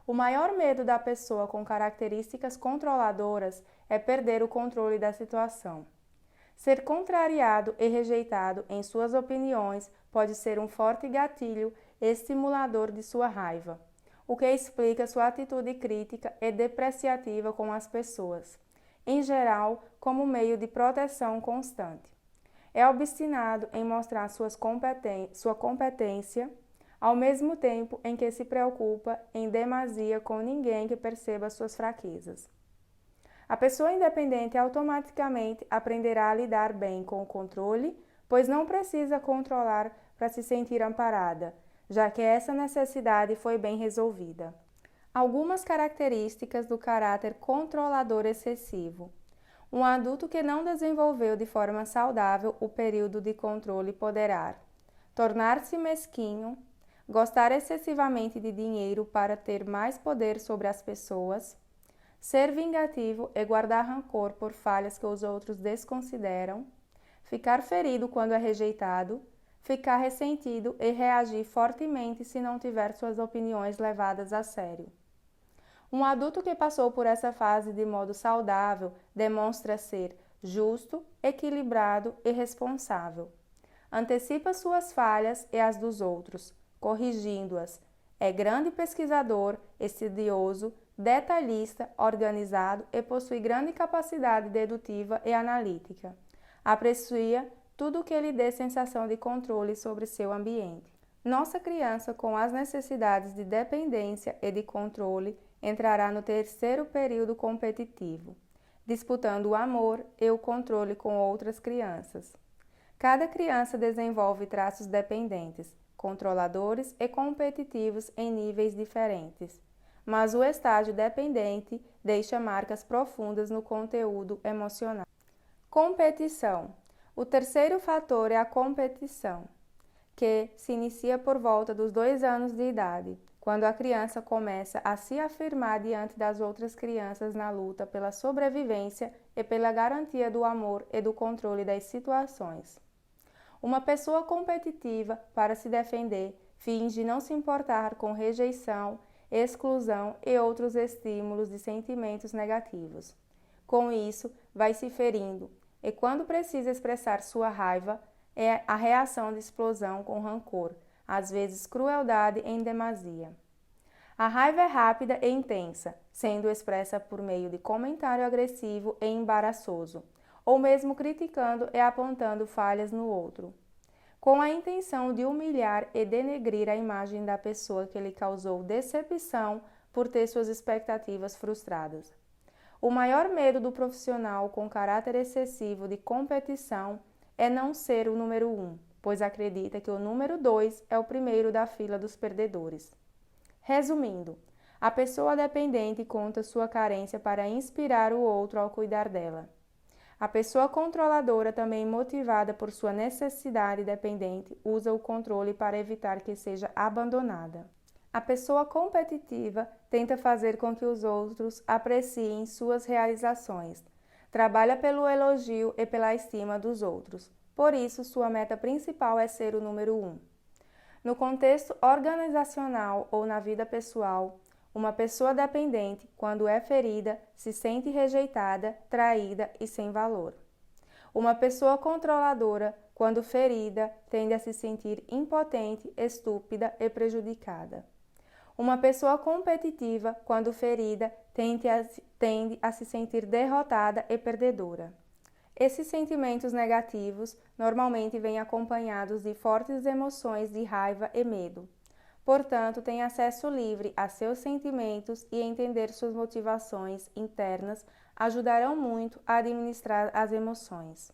O maior medo da pessoa com características controladoras é perder o controle da situação. Ser contrariado e rejeitado em suas opiniões pode ser um forte gatilho estimulador de sua raiva, o que explica sua atitude crítica e depreciativa com as pessoas, em geral, como meio de proteção constante. É obstinado em mostrar sua competência, ao mesmo tempo em que se preocupa em demasia com ninguém que perceba suas fraquezas. A pessoa independente automaticamente aprenderá a lidar bem com o controle, pois não precisa controlar para se sentir amparada, já que essa necessidade foi bem resolvida. Algumas características do caráter controlador excessivo. Um adulto que não desenvolveu de forma saudável o período de controle poderá tornar-se mesquinho, gostar excessivamente de dinheiro para ter mais poder sobre as pessoas, ser vingativo e guardar rancor por falhas que os outros desconsideram, ficar ferido quando é rejeitado, ficar ressentido e reagir fortemente se não tiver suas opiniões levadas a sério. Um adulto que passou por essa fase de modo saudável demonstra ser justo, equilibrado e responsável. Antecipa suas falhas e as dos outros, corrigindo-as. É grande pesquisador, estudioso, detalhista, organizado e possui grande capacidade dedutiva e analítica. Aprecia tudo o que lhe dê sensação de controle sobre seu ambiente. Nossa criança com as necessidades de dependência e de controle entrará no terceiro período competitivo, disputando o amor e o controle com outras crianças. Cada criança desenvolve traços dependentes, controladores e competitivos em níveis diferentes, mas o estágio dependente deixa marcas profundas no conteúdo emocional. Competição. O terceiro fator é a competição, que se inicia por volta dos 2 anos de idade, quando a criança começa a se afirmar diante das outras crianças na luta pela sobrevivência e pela garantia do amor e do controle das situações. Uma pessoa competitiva, para se defender, finge não se importar com rejeição, exclusão e outros estímulos de sentimentos negativos. Com isso, vai se ferindo, e quando precisa expressar sua raiva, é a reação de explosão com rancor, às vezes crueldade em demasia. A raiva é rápida e intensa, sendo expressa por meio de comentário agressivo e embaraçoso, ou mesmo criticando e apontando falhas no outro, com a intenção de humilhar e denegrir a imagem da pessoa que lhe causou decepção por ter suas expectativas frustradas. O maior medo do profissional com caráter excessivo de competição é não ser o número 1, pois acredita que o número 2 é o primeiro da fila dos perdedores. Resumindo, a pessoa dependente conta sua carência para inspirar o outro ao cuidar dela. A pessoa controladora, também motivada por sua necessidade dependente, usa o controle para evitar que seja abandonada. A pessoa competitiva tenta fazer com que os outros apreciem suas realizações. Trabalha pelo elogio e pela estima dos outros. Por isso, sua meta principal é ser o número 1. No contexto organizacional ou na vida pessoal, uma pessoa dependente, quando é ferida, se sente rejeitada, traída e sem valor. Uma pessoa controladora, quando ferida, tende a se sentir impotente, estúpida e prejudicada. Uma pessoa competitiva, quando ferida, tende a se sentir derrotada e perdedora. Esses sentimentos negativos normalmente vêm acompanhados de fortes emoções de raiva e medo. Portanto, tem acesso livre a seus sentimentos e entender suas motivações internas ajudarão muito a administrar as emoções,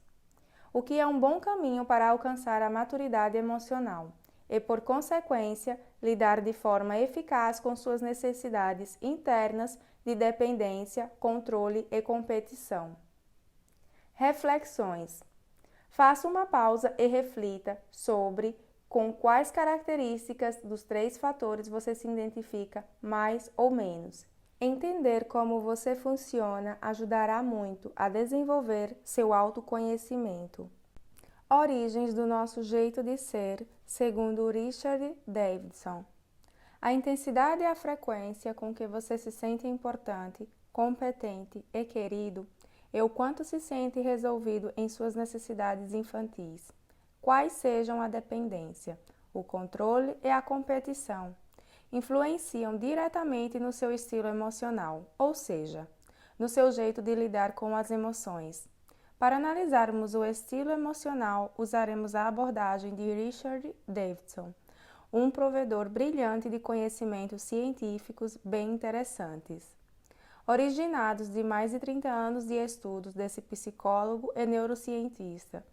o que é um bom caminho para alcançar a maturidade emocional e, por consequência, lidar de forma eficaz com suas necessidades internas de dependência, controle e competição. Reflexões. Faça uma pausa e reflita sobre com quais características dos 3 fatores você se identifica mais ou menos. Entender como você funciona ajudará muito a desenvolver seu autoconhecimento. Origens do nosso jeito de ser, segundo Richard Davidson. A intensidade e a frequência com que você se sente importante, competente e querido e o quanto se sente resolvido em suas necessidades infantis. Quais sejam a dependência, o controle e a competição, influenciam diretamente no seu estilo emocional, ou seja, no seu jeito de lidar com as emoções. Para analisarmos o estilo emocional, usaremos a abordagem de Richard Davidson, um provedor brilhante de conhecimentos científicos bem interessantes, originados de mais de 30 anos de estudos desse psicólogo e neurocientista.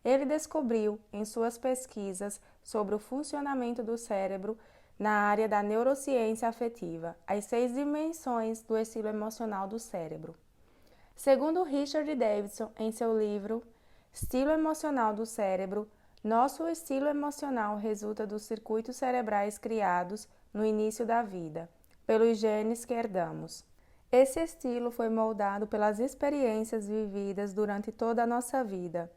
Ele descobriu, em suas pesquisas sobre o funcionamento do cérebro na área da neurociência afetiva, as 6 dimensões do estilo emocional do cérebro. Segundo Richard Davidson, em seu livro Estilo Emocional do Cérebro, nosso estilo emocional resulta dos circuitos cerebrais criados no início da vida, pelos genes que herdamos. Esse estilo foi moldado pelas experiências vividas durante toda a nossa vida,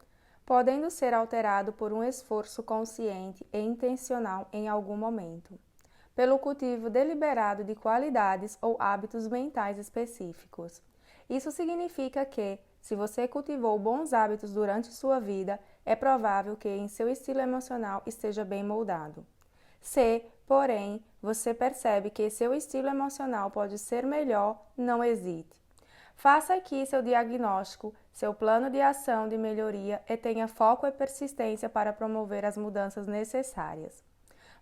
podendo ser alterado por um esforço consciente e intencional em algum momento, pelo cultivo deliberado de qualidades ou hábitos mentais específicos. Isso significa que, se você cultivou bons hábitos durante sua vida, é provável que em seu estilo emocional esteja bem moldado. Se, porém, você percebe que seu estilo emocional pode ser melhor, não hesite. Faça aqui seu diagnóstico, seu plano de ação de melhoria e tenha foco e persistência para promover as mudanças necessárias.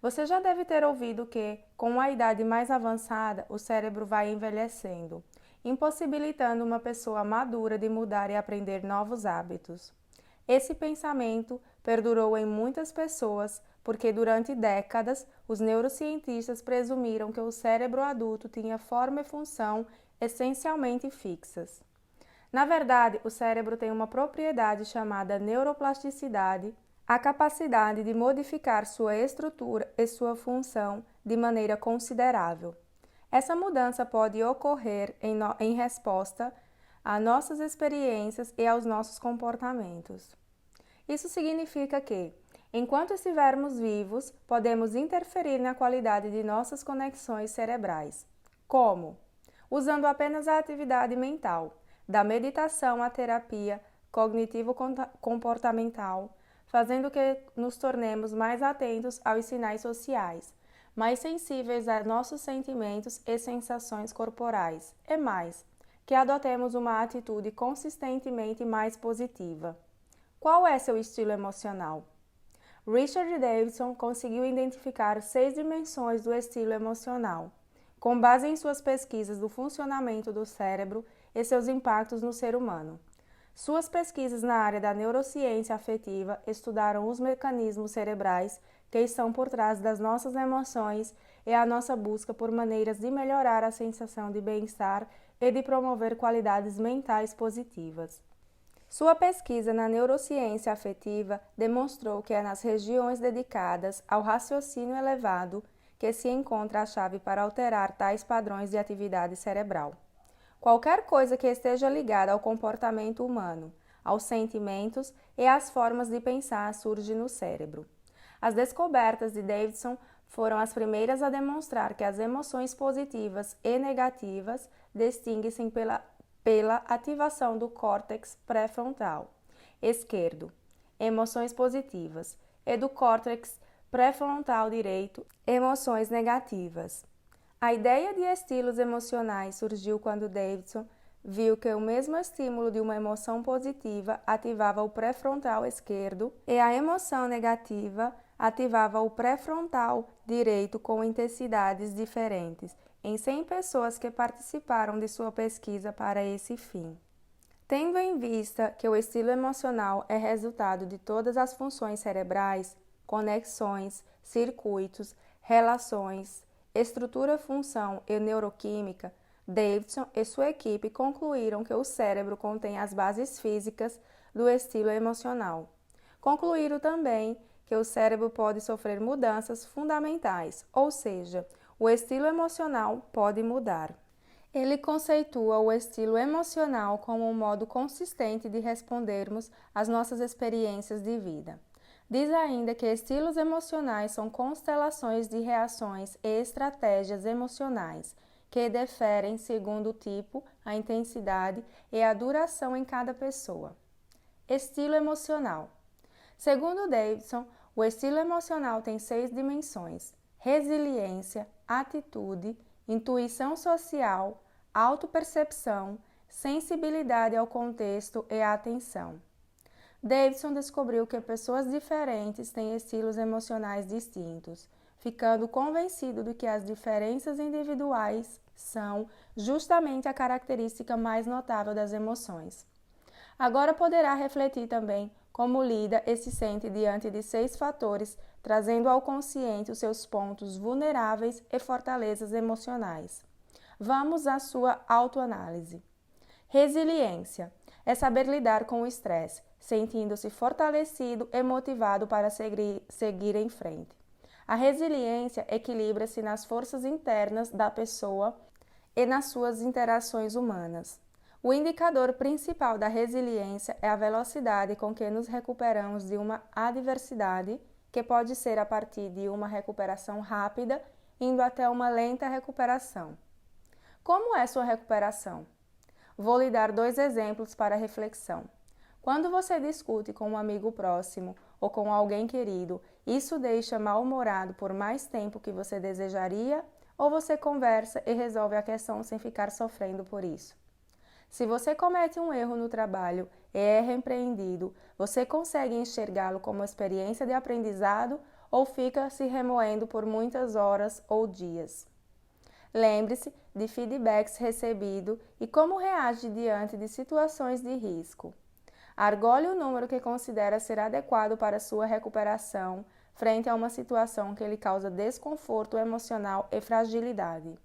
Você já deve ter ouvido que, com a idade mais avançada, o cérebro vai envelhecendo, impossibilitando uma pessoa madura de mudar e aprender novos hábitos. Esse pensamento perdurou em muitas pessoas porque durante décadas os neurocientistas presumiram que o cérebro adulto tinha forma e função essencialmente fixas. Na verdade, o cérebro tem uma propriedade chamada neuroplasticidade, a capacidade de modificar sua estrutura e sua função de maneira considerável. Essa mudança pode ocorrer em resposta a nossas experiências e aos nossos comportamentos. Isso significa que, enquanto estivermos vivos, podemos interferir na qualidade de nossas conexões cerebrais. Como? Usando apenas a atividade mental, da meditação à terapia cognitivo-comportamental, fazendo que nos tornemos mais atentos aos sinais sociais, mais sensíveis a nossos sentimentos e sensações corporais, e mais, que adotemos uma atitude consistentemente mais positiva. Qual é seu estilo emocional? Richard Davidson conseguiu identificar 6 dimensões do estilo emocional, com base em suas pesquisas do funcionamento do cérebro e seus impactos no ser humano. Suas pesquisas na área da neurociência afetiva estudaram os mecanismos cerebrais que estão por trás das nossas emoções e a nossa busca por maneiras de melhorar a sensação de bem-estar e de promover qualidades mentais positivas. Sua pesquisa na neurociência afetiva demonstrou que é nas regiões dedicadas ao raciocínio elevado que se encontra a chave para alterar tais padrões de atividade cerebral. Qualquer coisa que esteja ligada ao comportamento humano, aos sentimentos e às formas de pensar surge no cérebro. As descobertas de Davidson foram as primeiras a demonstrar que as emoções positivas e negativas distinguem-se pela ativação do córtex pré-frontal esquerdo, emoções positivas, e do córtex pré-frontal direito, emoções negativas. A ideia de estilos emocionais surgiu quando Davidson viu que o mesmo estímulo de uma emoção positiva ativava o pré-frontal esquerdo e a emoção negativa ativava o pré-frontal direito com intensidades diferentes em 100 pessoas que participaram de sua pesquisa para esse fim. Tendo em vista que o estilo emocional é resultado de todas as funções cerebrais, conexões, circuitos, relações, estrutura, função e neuroquímica, Davidson e sua equipe concluíram que o cérebro contém as bases físicas do estilo emocional. Concluíram também que o cérebro pode sofrer mudanças fundamentais, ou seja, o estilo emocional pode mudar. Ele conceitua o estilo emocional como um modo consistente de respondermos às nossas experiências de vida. Diz ainda que estilos emocionais são constelações de reações e estratégias emocionais que diferem segundo o tipo, a intensidade e a duração em cada pessoa. Estilo emocional. Segundo Davidson, o estilo emocional tem 6 dimensões: resiliência, atitude, intuição social, autopercepção, sensibilidade ao contexto e atenção. Davidson descobriu que pessoas diferentes têm estilos emocionais distintos, ficando convencido de que as diferenças individuais são justamente a característica mais notável das emoções. Agora poderá refletir também como lida e se sente diante de 6 fatores, trazendo ao consciente os seus pontos vulneráveis e fortalezas emocionais. Vamos à sua autoanálise. Resiliência é saber lidar com o estresse, sentindo-se fortalecido e motivado para seguir em frente. A resiliência equilibra-se nas forças internas da pessoa e nas suas interações humanas. O indicador principal da resiliência é a velocidade com que nos recuperamos de uma adversidade, que pode ser a partir de uma recuperação rápida, indo até uma lenta recuperação. Como é sua recuperação? Vou lhe dar 2 exemplos para reflexão. Quando você discute com um amigo próximo ou com alguém querido, isso deixa mal-humorado por mais tempo que você desejaria? Ou você conversa e resolve a questão sem ficar sofrendo por isso? Se você comete um erro no trabalho e é repreendido, você consegue enxergá-lo como experiência de aprendizado ou fica se remoendo por muitas horas ou dias? Lembre-se de feedbacks recebidos e como reage diante de situações de risco. Argole o número que considera ser adequado para sua recuperação frente a uma situação que lhe causa desconforto emocional e fragilidade.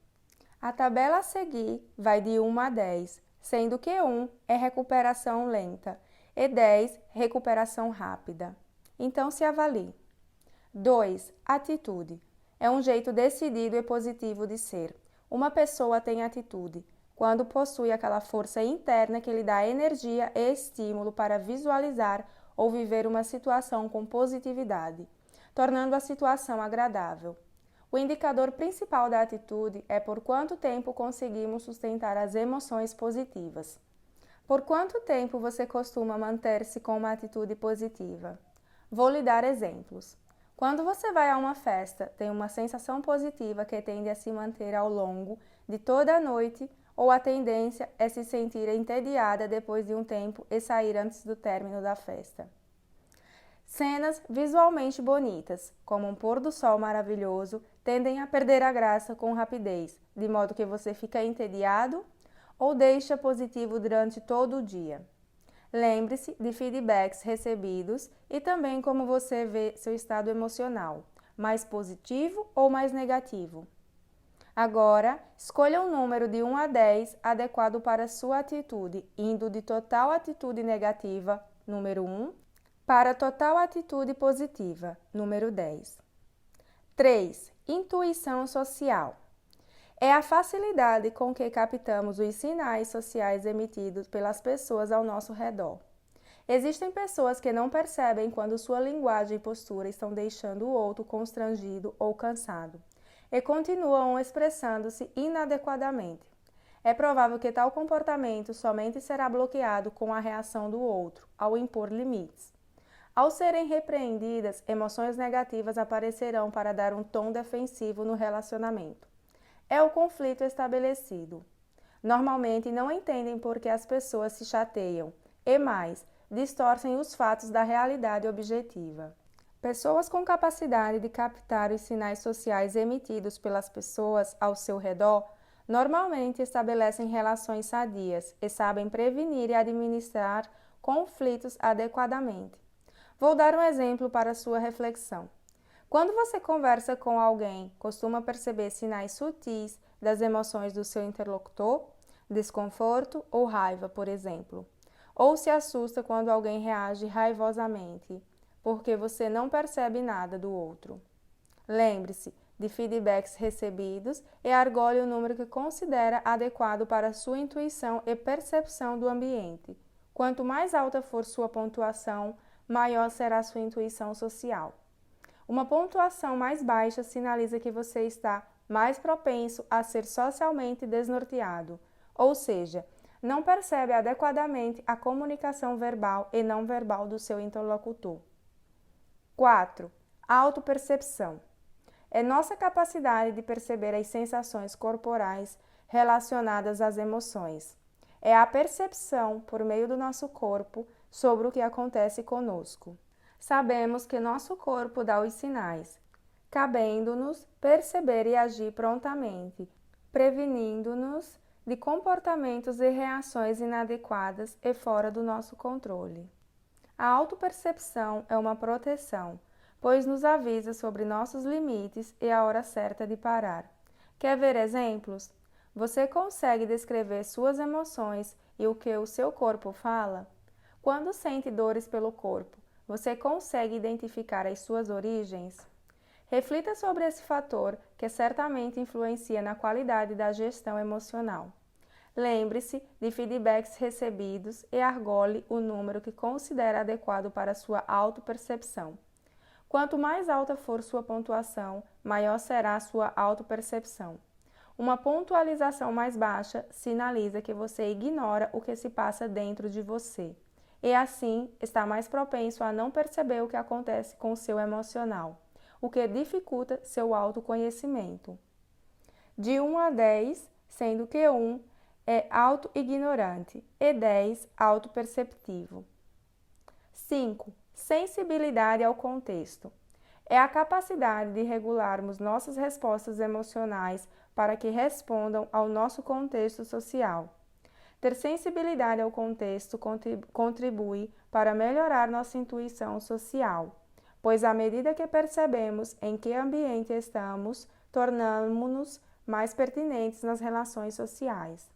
A tabela a seguir vai de 1 a 10, sendo que 1 é recuperação lenta e 10 recuperação rápida. Então se avalie. 2. Atitude. É um jeito decidido e positivo de ser. Uma pessoa tem atitude quando possui aquela força interna que lhe dá energia e estímulo para visualizar ou viver uma situação com positividade, tornando a situação agradável. O indicador principal da atitude é por quanto tempo conseguimos sustentar as emoções positivas. Por quanto tempo você costuma manter-se com uma atitude positiva? Vou lhe dar exemplos. Quando você vai a uma festa, tem uma sensação positiva que tende a se manter ao longo de toda a noite, ou a tendência é se sentir entediada depois de um tempo e sair antes do término da festa. Cenas visualmente bonitas, como um pôr do sol maravilhoso, tendem a perder a graça com rapidez, de modo que você fica entediado ou deixa positivo durante todo o dia. Lembre-se de feedbacks recebidos e também como você vê seu estado emocional, mais positivo ou mais negativo. Agora, escolha um número de 1 a 10 adequado para sua atitude, indo de total atitude negativa, número 1, para total atitude positiva, número 10. 3. Intuição social. É a facilidade com que captamos os sinais sociais emitidos pelas pessoas ao nosso redor. Existem pessoas que não percebem quando sua linguagem e postura estão deixando o outro constrangido ou cansado, e continuam expressando-se inadequadamente. É provável que tal comportamento somente será bloqueado com a reação do outro, ao impor limites. Ao serem repreendidas, emoções negativas aparecerão para dar um tom defensivo no relacionamento. É o conflito estabelecido. Normalmente não entendem por que as pessoas se chateiam e, mais, distorcem os fatos da realidade objetiva. Pessoas com capacidade de captar os sinais sociais emitidos pelas pessoas ao seu redor normalmente estabelecem relações sadias e sabem prevenir e administrar conflitos adequadamente. Vou dar um exemplo para sua reflexão. Quando você conversa com alguém, costuma perceber sinais sutis das emoções do seu interlocutor, desconforto ou raiva, por exemplo. Ou se assusta quando alguém reage raivosamente, porque você não percebe nada do outro. Lembre-se de feedbacks recebidos e argole o número que considera adequado para sua intuição e percepção do ambiente. Quanto mais alta for sua pontuação, maior será sua intuição social. Uma pontuação mais baixa sinaliza que você está mais propenso a ser socialmente desnorteado, ou seja, não percebe adequadamente a comunicação verbal e não verbal do seu interlocutor. 4. Autopercepção. É nossa capacidade de perceber as sensações corporais relacionadas às emoções. É a percepção, por meio do nosso corpo, sobre o que acontece conosco. Sabemos que nosso corpo dá os sinais, cabendo-nos perceber e agir prontamente, prevenindo-nos de comportamentos e reações inadequadas e fora do nosso controle. A autopercepção é uma proteção, pois nos avisa sobre nossos limites e a hora certa de parar. Quer ver exemplos? Você consegue descrever suas emoções e o que o seu corpo fala? Quando sente dores pelo corpo, você consegue identificar as suas origens? Reflita sobre esse fator que certamente influencia na qualidade da gestão emocional. Lembre-se de feedbacks recebidos e argole o número que considera adequado para sua autopercepção. Quanto mais alta for sua pontuação, maior será a sua autopercepção. Uma pontualização mais baixa sinaliza que você ignora o que se passa dentro de você e, assim, está mais propenso a não perceber o que acontece com o seu emocional, o que dificulta seu autoconhecimento. De 1 a 10, sendo que 1 é auto-ignorante e 10 autoperceptivo. 5. Sensibilidade ao contexto. É a capacidade de regularmos nossas respostas emocionais para que respondam ao nosso contexto social. Ter sensibilidade ao contexto contribui para melhorar nossa intuição social, pois à medida que percebemos em que ambiente estamos, tornamos-nos mais pertinentes nas relações sociais.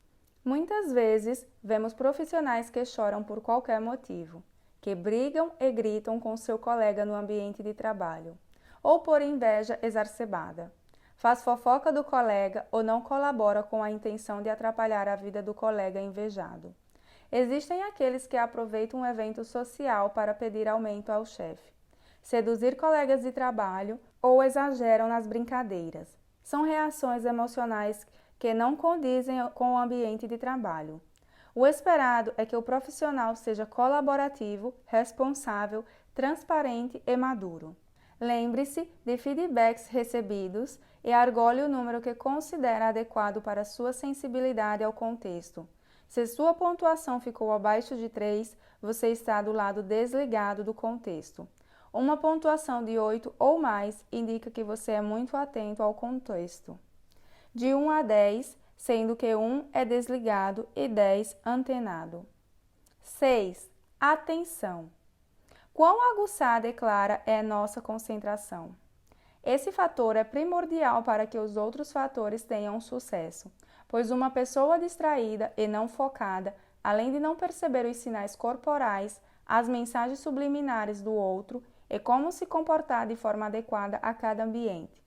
Muitas vezes, vemos profissionais que choram por qualquer motivo, que brigam e gritam com seu colega no ambiente de trabalho, ou por inveja exacerbada. Faz fofoca do colega ou não colabora com a intenção de atrapalhar a vida do colega invejado. Existem aqueles que aproveitam um evento social para pedir aumento ao chefe, seduzir colegas de trabalho ou exageram nas brincadeiras. São reações emocionais que não condizem com o ambiente de trabalho. O esperado é que o profissional seja colaborativo, responsável, transparente e maduro. Lembre-se de feedbacks recebidos e argole o número que considera adequado para sua sensibilidade ao contexto. Se sua pontuação ficou abaixo de 3, você está do lado desligado do contexto. Uma pontuação de 8 ou mais indica que você é muito atento ao contexto. De 1 a 10, sendo que 1 é desligado e 10 antenado. 6. Atenção. Quão aguçada e clara é nossa concentração? Esse fator é primordial para que os outros fatores tenham sucesso, pois uma pessoa distraída e não focada, além de não perceber os sinais corporais, as mensagens subliminares do outro e como se comportar de forma adequada a cada ambiente.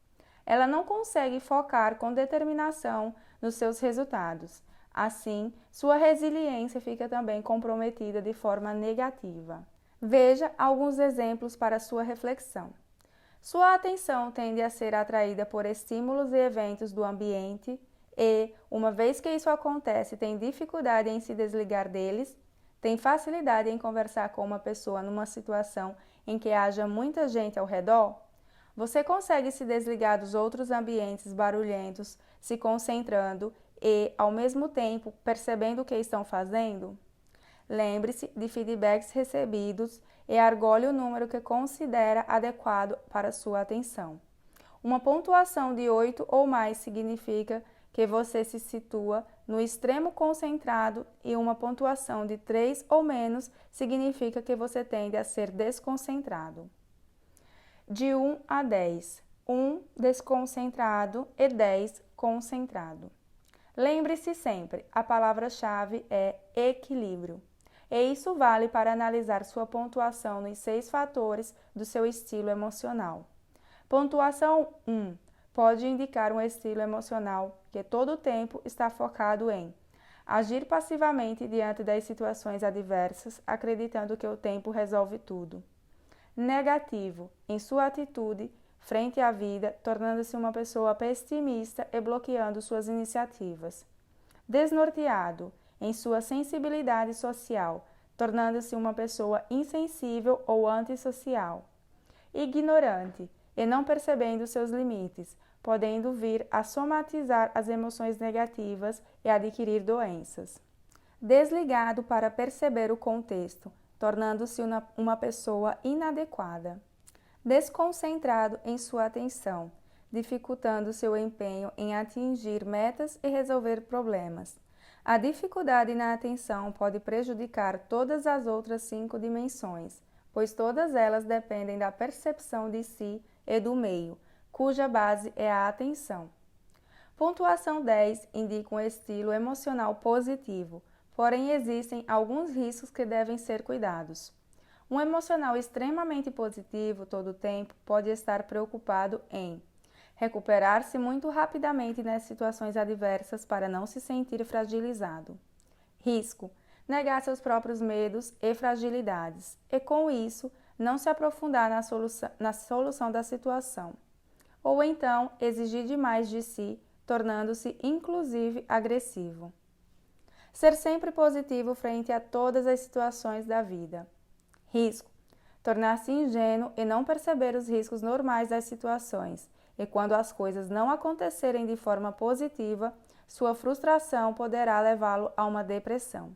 Ela não consegue focar com determinação nos seus resultados. Assim, sua resiliência fica também comprometida de forma negativa. Veja alguns exemplos para sua reflexão. Sua atenção tende a ser atraída por estímulos e eventos do ambiente e, uma vez que isso acontece, tem dificuldade em se desligar deles, tem facilidade em conversar com uma pessoa numa situação em que haja muita gente ao redor? Você consegue se desligar dos outros ambientes barulhentos, se concentrando e, ao mesmo tempo, percebendo o que estão fazendo? Lembre-se de feedbacks recebidos e argole o número que considera adequado para sua atenção. Uma pontuação de 8 ou mais significa que você se situa no extremo concentrado e uma pontuação de 3 ou menos significa que você tende a ser desconcentrado. De 1 a 10, 1 desconcentrado e 10 concentrado. Lembre-se sempre, a palavra-chave é equilíbrio. E isso vale para analisar sua pontuação nos 6 fatores do seu estilo emocional. Pontuação 1 pode indicar um estilo emocional que todo o tempo está focado em agir passivamente diante das situações adversas, acreditando que o tempo resolve tudo. Negativo, em sua atitude frente à vida, tornando-se uma pessoa pessimista e bloqueando suas iniciativas. Desnorteado, em sua sensibilidade social, tornando-se uma pessoa insensível ou antissocial. Ignorante, e não percebendo seus limites, podendo vir a somatizar as emoções negativas e adquirir doenças. Desligado para perceber o contexto, tornando-se uma pessoa inadequada. Desconcentrado em sua atenção, dificultando seu empenho em atingir metas e resolver problemas. A dificuldade na atenção pode prejudicar todas as outras 5 dimensões, pois todas elas dependem da percepção de si e do meio, cuja base é a atenção. Pontuação 10 indica um estilo emocional positivo, porém existem alguns riscos que devem ser cuidados. Um emocional extremamente positivo todo o tempo pode estar preocupado em recuperar-se muito rapidamente nas situações adversas para não se sentir fragilizado. Risco: negar seus próprios medos e fragilidades e, com isso, não se aprofundar na solução da situação. Ou então, exigir demais de si, tornando-se inclusive agressivo. Ser sempre positivo frente a todas as situações da vida. Risco: tornar-se ingênuo e não perceber os riscos normais das situações, e quando as coisas não acontecerem de forma positiva, sua frustração poderá levá-lo a uma depressão.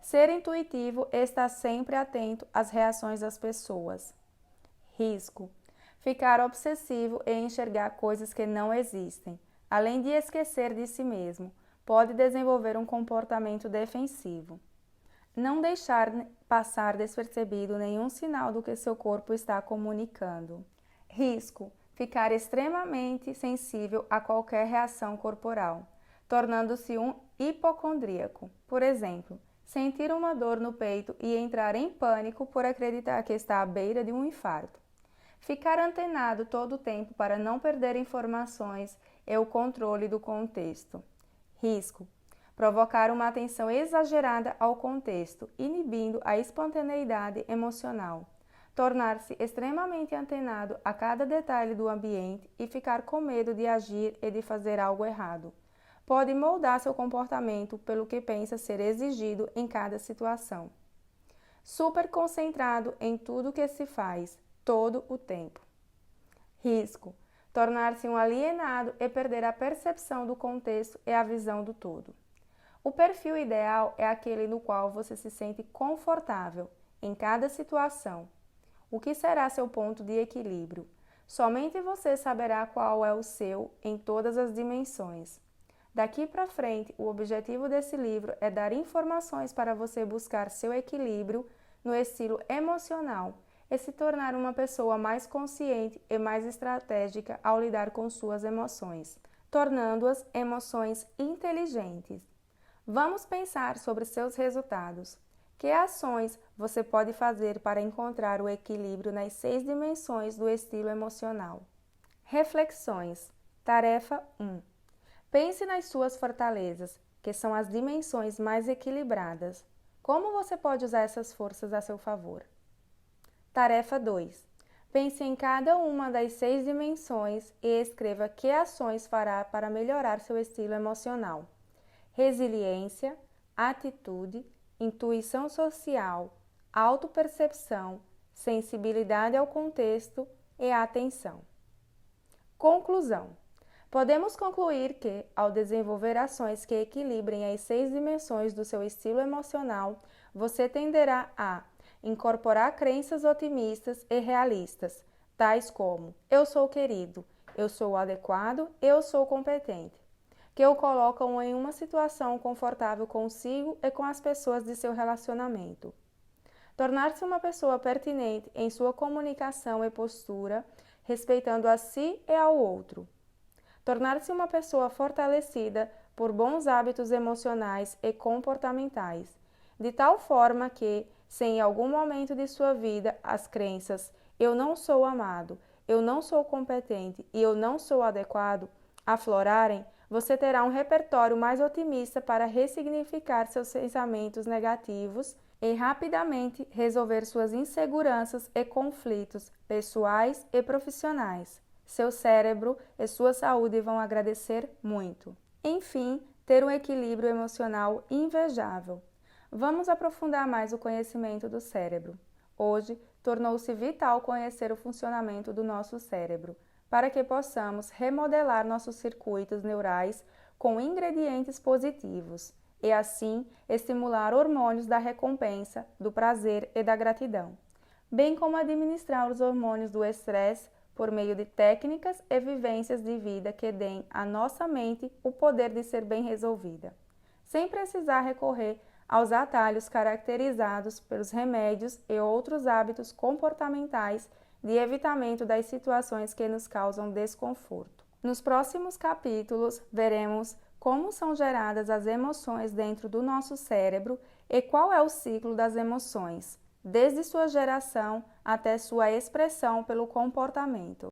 Ser intuitivo e estar sempre atento às reações das pessoas. Risco: ficar obsessivo e enxergar coisas que não existem, além de esquecer de si mesmo, pode desenvolver um comportamento defensivo. Não deixar passar despercebido nenhum sinal do que seu corpo está comunicando. Risco: ficar extremamente sensível a qualquer reação corporal, tornando-se um hipocondríaco. Por exemplo, sentir uma dor no peito e entrar em pânico por acreditar que está à beira de um infarto. Ficar antenado todo o tempo para não perder informações e o controle do contexto. Risco: provocar uma atenção exagerada ao contexto, inibindo a espontaneidade emocional. Tornar-se extremamente antenado a cada detalhe do ambiente e ficar com medo de agir e de fazer algo errado. Pode moldar seu comportamento pelo que pensa ser exigido em cada situação. Super concentrado em tudo que se faz, todo o tempo. Risco: tornar-se um alienado e perder a percepção do contexto e a visão do todo. O perfil ideal é aquele no qual você se sente confortável em cada situação. O que será seu ponto de equilíbrio? Somente você saberá qual é o seu em todas as dimensões. Daqui para frente, o objetivo desse livro é dar informações para você buscar seu equilíbrio no estilo emocional e se tornar uma pessoa mais consciente e mais estratégica ao lidar com suas emoções, tornando-as emoções inteligentes. Vamos pensar sobre seus resultados. Que ações você pode fazer para encontrar o equilíbrio nas 6 dimensões do estilo emocional? Reflexões. Tarefa 1. Pense nas suas fortalezas, que são as dimensões mais equilibradas. Como você pode usar essas forças a seu favor? Tarefa 2. Pense em cada uma das 6 dimensões e escreva que ações fará para melhorar seu estilo emocional. Resiliência, atitude, intuição social, autopercepção, sensibilidade ao contexto e atenção. Conclusão. Podemos concluir que, ao desenvolver ações que equilibrem as 6 dimensões do seu estilo emocional, você tenderá a incorporar crenças otimistas e realistas, tais como: eu sou querido, eu sou adequado, eu sou competente, que o colocam em uma situação confortável consigo e com as pessoas de seu relacionamento. Tornar-se uma pessoa pertinente em sua comunicação e postura, respeitando a si e ao outro. Tornar-se uma pessoa fortalecida por bons hábitos emocionais e comportamentais, de tal forma que, se em algum momento de sua vida as crenças "eu não sou amado", "eu não sou competente" e "eu não sou adequado" aflorarem, você terá um repertório mais otimista para ressignificar seus pensamentos negativos e rapidamente resolver suas inseguranças e conflitos pessoais e profissionais. Seu cérebro e sua saúde vão agradecer muito. Enfim, ter um equilíbrio emocional invejável. Vamos aprofundar mais o conhecimento do cérebro. Hoje, tornou-se vital conhecer o funcionamento do nosso cérebro, para que possamos remodelar nossos circuitos neurais com ingredientes positivos e, assim, estimular hormônios da recompensa, do prazer e da gratidão, bem como administrar os hormônios do estresse por meio de técnicas e vivências de vida que deem à nossa mente o poder de ser bem resolvida, sem precisar recorrer aos atalhos caracterizados pelos remédios e outros hábitos comportamentais de evitamento das situações que nos causam desconforto. Nos próximos capítulos, veremos como são geradas as emoções dentro do nosso cérebro e qual é o ciclo das emoções, desde sua geração até sua expressão pelo comportamento.